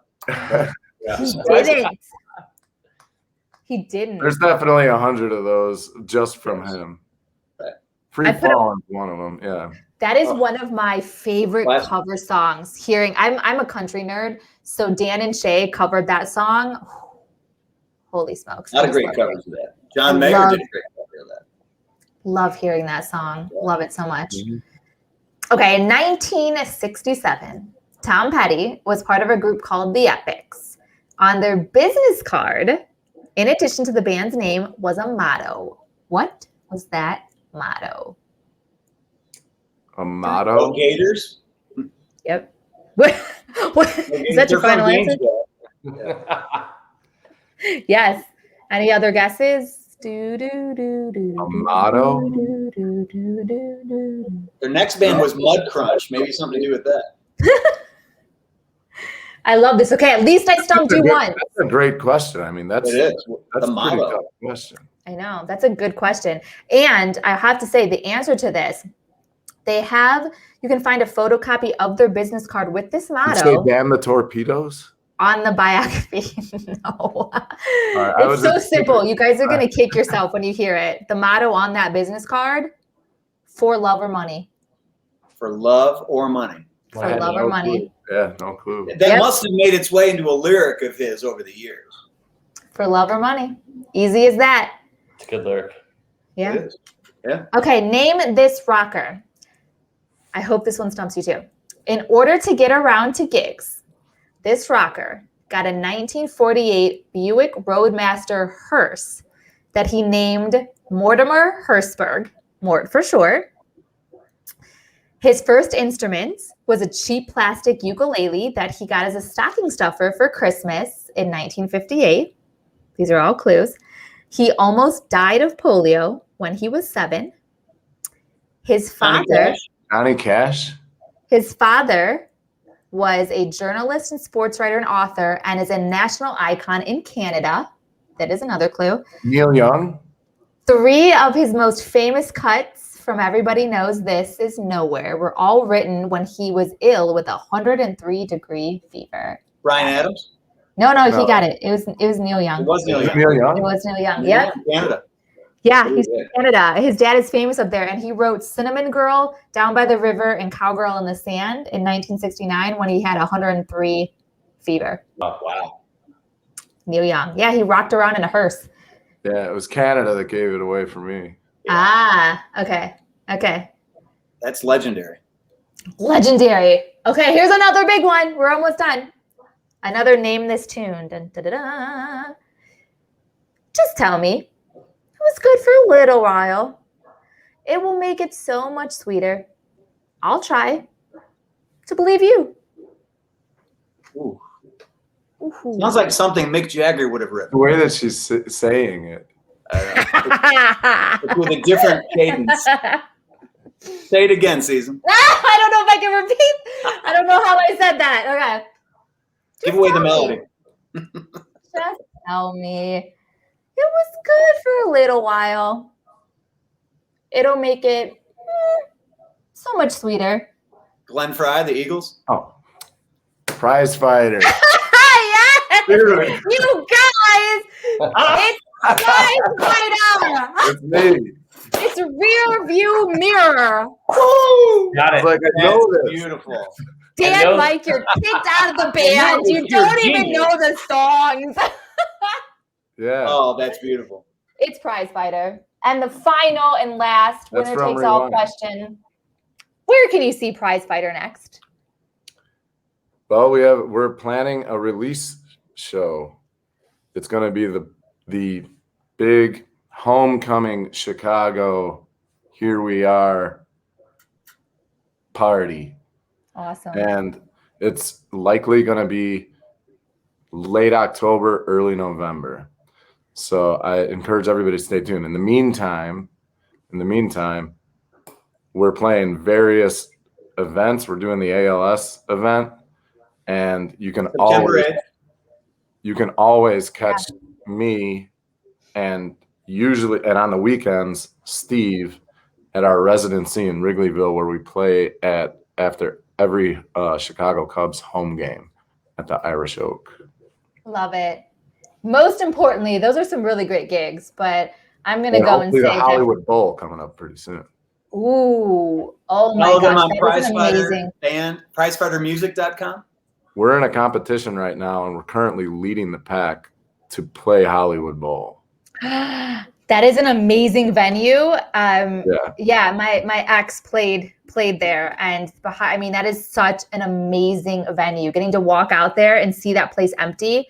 He didn't. There's definitely 100 of those just from him. Right. Free I put a- Fall is one of them. Yeah. That is one of my favorite Classic. cover songs. I'm a country nerd, so Dan and Shay covered that song. Holy smokes! Not I a great just cover love it. for that. John I Mayer love- did a great cover of that. Love hearing that song. Love it so much. Mhm. Okay, in 1967, Tom Petty was part of a group called the Epics. On their business card, in addition to the band's name, was a motto. What was that motto? A Go motto? Gators. Yep. Is that your They're from final answer? Gainesville. Yes. Any other guesses? Do, do, do, do, A do, motto? do, do, do, do, do. Their next band was Mud Crunch. Maybe something to do with that. I love this. Okay, at least I stumped you once. That's a great question. I mean, that's It is. that's The a pretty motto. tough question. I know. That's a good question. And I have to say, the answer to this, you can find a photocopy of their business card with this You say motto damn the torpedoes? on the biography. No. I was It's so just simple. thinking- You guys are going to kick yourself when you hear it. The motto on that business card, for love or money. For love or money. For I had love or no money. clue. Yeah, no clue. That Yep. must have made its way into a lyric of his over the years. For love or money. Easy as that. It's a good lyric. Yeah. It is. Okay, name this rocker. I hope this one stumps you too. In order to get around to gigs, this rocker got a 1948 Buick Roadmaster hearse that he named Mortimer Hertzberg, Mort for short. His first instrument was a cheap plastic ukulele that he got as a stocking stuffer for Christmas in 1958. These are all clues. He almost died of polio when he was 7. His Johnny father, Cash? Johnny Cash? his father was a journalist and sports writer and author and is a national icon in Canada. That is another clue. Neil Young? 3 of his most famous cuts from Everybody Knows This Is Nowhere were all written when he was ill with a 103-degree fever. Brian Adams? No, No. he got it. It was Neil Young. It was Neil Is it Young. Neil It Young? was Neil Young. Yep. Canada. Yeah, he's Yeah. from Canada. His dad is famous up there, and he wrote Cinnamon Girl, Down by the River, and Cowgirl in the Sand in 1969 when he had 103 fever. Oh, wow. Neil Young. Yeah, he rocked around in a hearse. Yeah, it was Canada that gave it away for me. Ah, okay. That's legendary. Legendary. Okay, here's another big one. We're almost done. Another name this tune. Dun, da, da, da. Just tell me. It was good for a little while. It will make it so much sweeter. I'll try to believe you. Ooh. Ooh. Sounds like something Mick Jagger would have The written. way that she's saying it. With a different cadence. Say it again, Season. I don't know if I can repeat. I don't know how I said that. Okay. Give away the tell me. melody. Just tell me. It was good for a little while. It'll make it so much sweeter. Glenn Fry, the Eagles. Oh. Prize fighter. Yes! Dude. You guys! It's Prize Fighter! It's me. It's Rear View Mirror. Got I it. was like, I know That's this. beautiful. Dan, those- Mike, you're kicked out of the band. You You're a don't even genius. know the songs. Yeah. Oh, that's beautiful. It's Prize Fighter. And the final and last That's winner from takes all Rewind. question. Where can you see Prize Fighter next? Well, we're planning a release show. It's going to be the big homecoming Chicago Here We Are party. Awesome. And it's likely going to be late October, early November. So I encourage everybody to stay tuned. In the meantime, we're playing various events. We're doing the ALS event, and you can September 8th. always catch me and on the weekends Steve at our residency in Wrigleyville, where we play after every Chicago Cubs home game at the Irish Oak. Love it. Most importantly, those are some really great gigs, but I'm going to And go and hopefully say the Hollywood Bowl coming up pretty soon. ooh, oh my Follow them gosh, on that is Prizefighter amazing. band, prizefightermusic.com. We're in a competition right now, and we're currently leading the pack to play Hollywood Bowl. That That is an amazing venue. Yeah, my ex played there, and I mean, that is such an amazing venue. Getting to walk out there and see that place empty,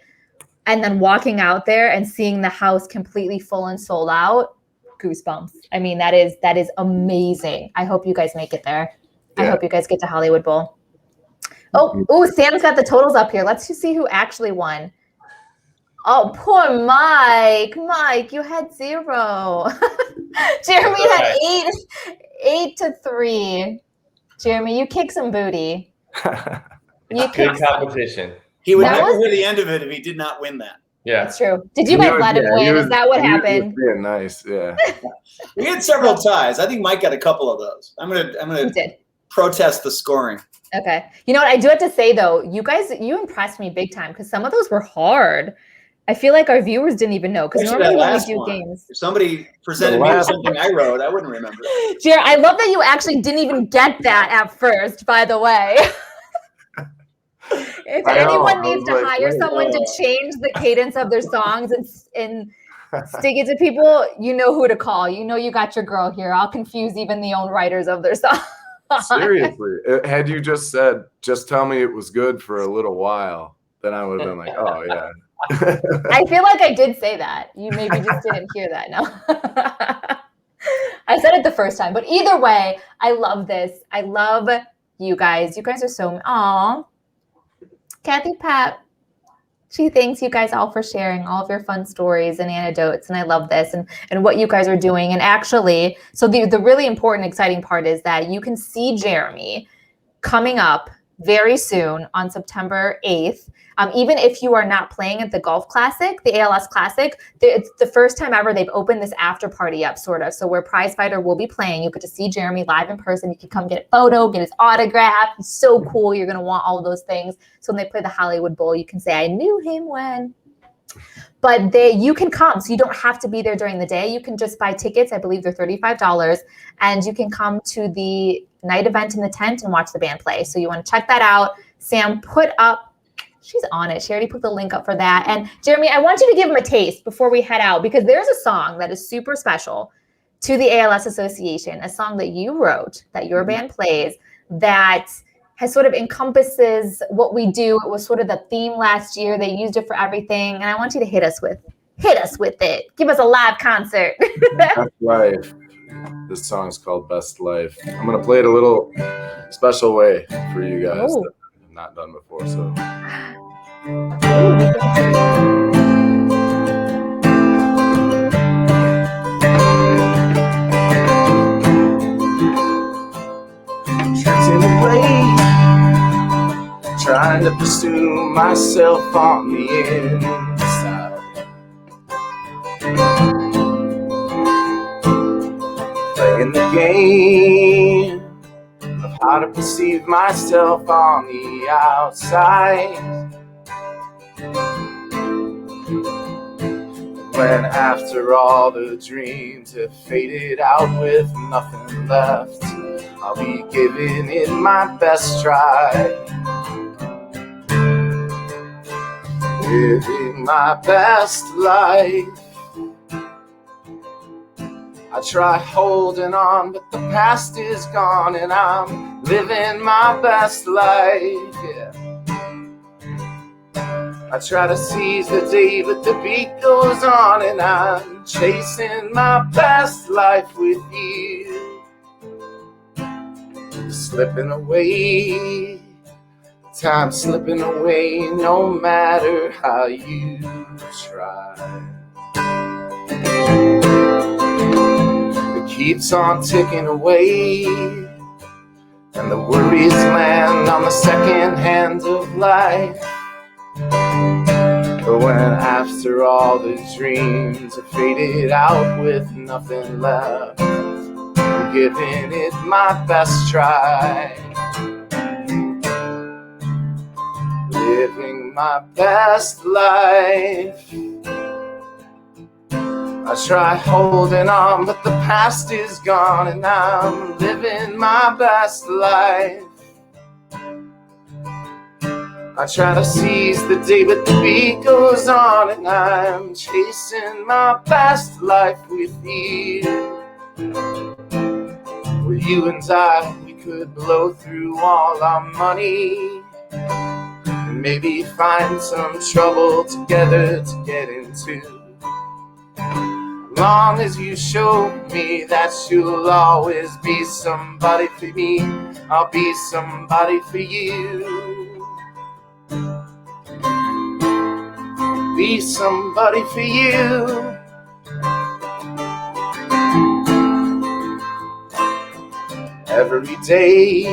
and then walking out there and seeing the house completely full and sold out, goosebumps. I mean, that is amazing. I hope you guys make it there. Yeah. I hope you guys get to Hollywood Bowl. Oh, Sam's got the totals up here. Let's just see who actually won. Oh, poor Mike. Mike, you had 0. Jeremy had 8-3. Jeremy, you kicked some booty. Good competition. He would never hear the end of it if he did not win that. Yeah, that's true. Did you guys let him win? Is that what happened? Yeah, nice. Yeah. We had several ties. I think Mike got a couple of those. I'm gonna protest the scoring. Okay. You know what? I do have to say though, you impressed me big time because some of those were hard. I feel like our viewers didn't even know because normally when we do games. If somebody presented me with something I wrote, I wouldn't remember. Jer, I love that you actually didn't even get that at first, by the way. If anyone needs to hire someone to change the cadence of their songs and stick it to people, you know who to call. You know you got your girl here. I'll confuse even the own writers of their songs. Seriously. Had you just said, just tell me it was good for a little while, then I would have been like, oh, yeah. I feel like I did say that. You maybe just didn't hear that. No. I said it the first time. But either way, I love this. I love you guys. You guys are so... Aw. Kathy Pat, she thanks you guys all for sharing all of your fun stories and anecdotes. And I love this and what you guys are doing. And actually, so the really important, exciting part is that you can see Jeremy coming up very soon on September 8th. Even if you are not playing at the Golf Classic, the ALS Classic, it's the first time ever they've opened this after party up, sort of. So where Prize Fighter will be playing, you get to see Jeremy live in person. You can come get a photo, get his autograph. He's so cool. You're going to want all of those things. So when they play the Hollywood Bowl, you can say, I knew him when. But you can come. So you don't have to be there during the day. You can just buy tickets. I believe they're $35. And you can come to the night event in the tent and watch the band play. So you want to check that out. Sam put up. She's on it. She already put the link up for that. And Jeremy, I want you to give him a taste before we head out, because there's a song that is super special to the ALS Association, a song that you wrote, that your band plays, that has sort of encompasses what we do. It was sort of the theme last year. They used it for everything. And I want you to hit us with it. Give us a live concert. Best Life. This song is called Best Life. I'm going to play it a little special way for you guys. Oh. That I've not done before, so... Drifting away, trying to pursue myself on the inside, playing the game of how to perceive myself on the outside. When after all the dreams have faded out with nothing left, I'll be giving it my best try, living my best life. I try holding on, but the past is gone and I'm living my best life, yeah. I try to seize the day, but the beat goes on and I'm chasing my best life with you. Slipping away, time slipping away, no matter how you try. It keeps on ticking away, and the worries land on the second hand of life. But when after all the dreams are faded out with nothing left, I'm giving it my best try, living my best life. I try holding on, but the past is gone and I'm living my best life. I try to seize the day, but the beat goes on, and I'm chasing my past life with you. Where you and I, we could blow through all our money and maybe find some trouble together to get into. As long as you show me that you'll always be somebody for me, I'll be somebody for you. Be somebody for you. Every day,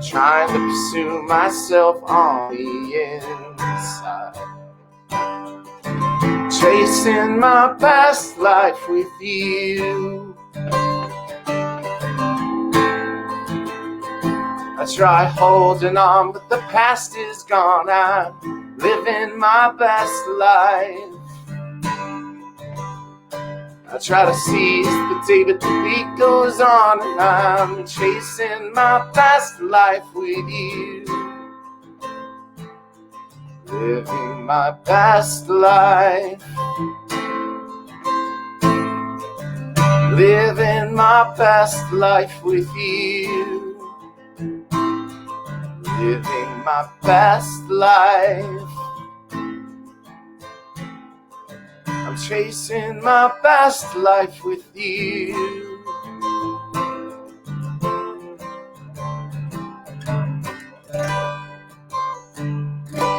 trying to pursue myself on the inside, chasing my past life with you. I try holding on, but the past is gone. I'm living my best life. I try to seize the day, but the beat goes on, and I'm chasing my past life with you. Living my best life. Living my best life with you. Living my best life. I'm chasing my best life with you.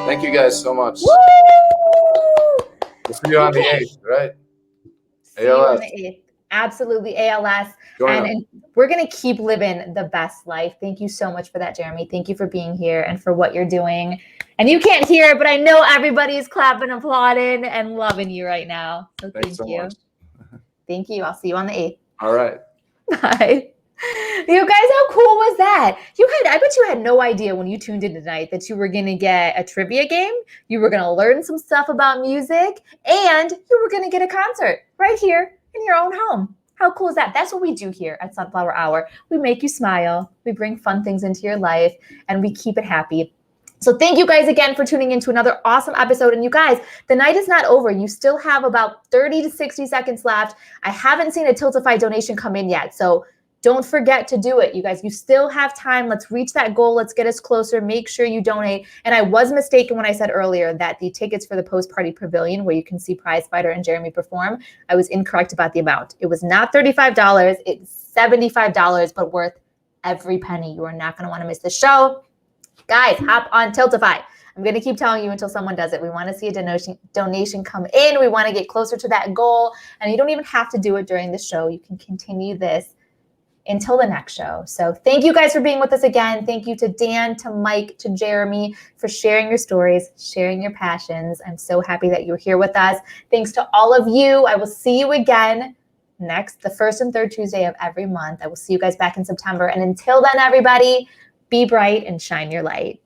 Thank you guys so much. Woo! We'll see you on the 8th, right? See you on ALS. the 8th. Absolutely, ALS. Join us. And we're going to keep living the best life. Thank you so much for that, Jeremy. Thank you for being here and for what you're doing. And you can't hear it, but I know everybody's clapping, applauding, and loving you right now. So Thanks so thank you. much. Thank you. I'll see you on the 8th. All right. Bye. You guys, how cool was that? I bet you had no idea when you tuned in tonight that you were going to get a trivia game, you were going to learn some stuff about music, and you were going to get a concert right here in your own home. How cool is that? That's what we do here at Sunflower Hour. We make you smile, we bring fun things into your life, and we keep it happy. So thank you guys again for tuning in to another awesome episode. And you guys, the night is not over. You still have about 30 to 60 seconds left. I haven't seen a Tiltify donation come in yet. So don't forget to do it, you guys. You still have time. Let's reach that goal. Let's get us closer. Make sure you donate. And I was mistaken when I said earlier that the tickets for the post-party pavilion where you can see Prizefighter and Jeremy perform, I was incorrect about the amount. It was not $35. It's $75, but worth every penny. You are not going to want to miss the show. Guys, hop on Tiltify. I'm going to keep telling you until someone does it. We want to see a donation come in. We want to get closer to that goal. And you don't even have to do it during the show. You can continue this until the next show. So thank you guys for being with us again. Thank you to Dan, to Mike, to Jeremy for sharing your stories, sharing your passions. I'm so happy that you're here with us. Thanks to all of you. I will see you again the first and third Tuesday of every month. I will see you guys back in September. And until then, everybody, be bright and shine your light.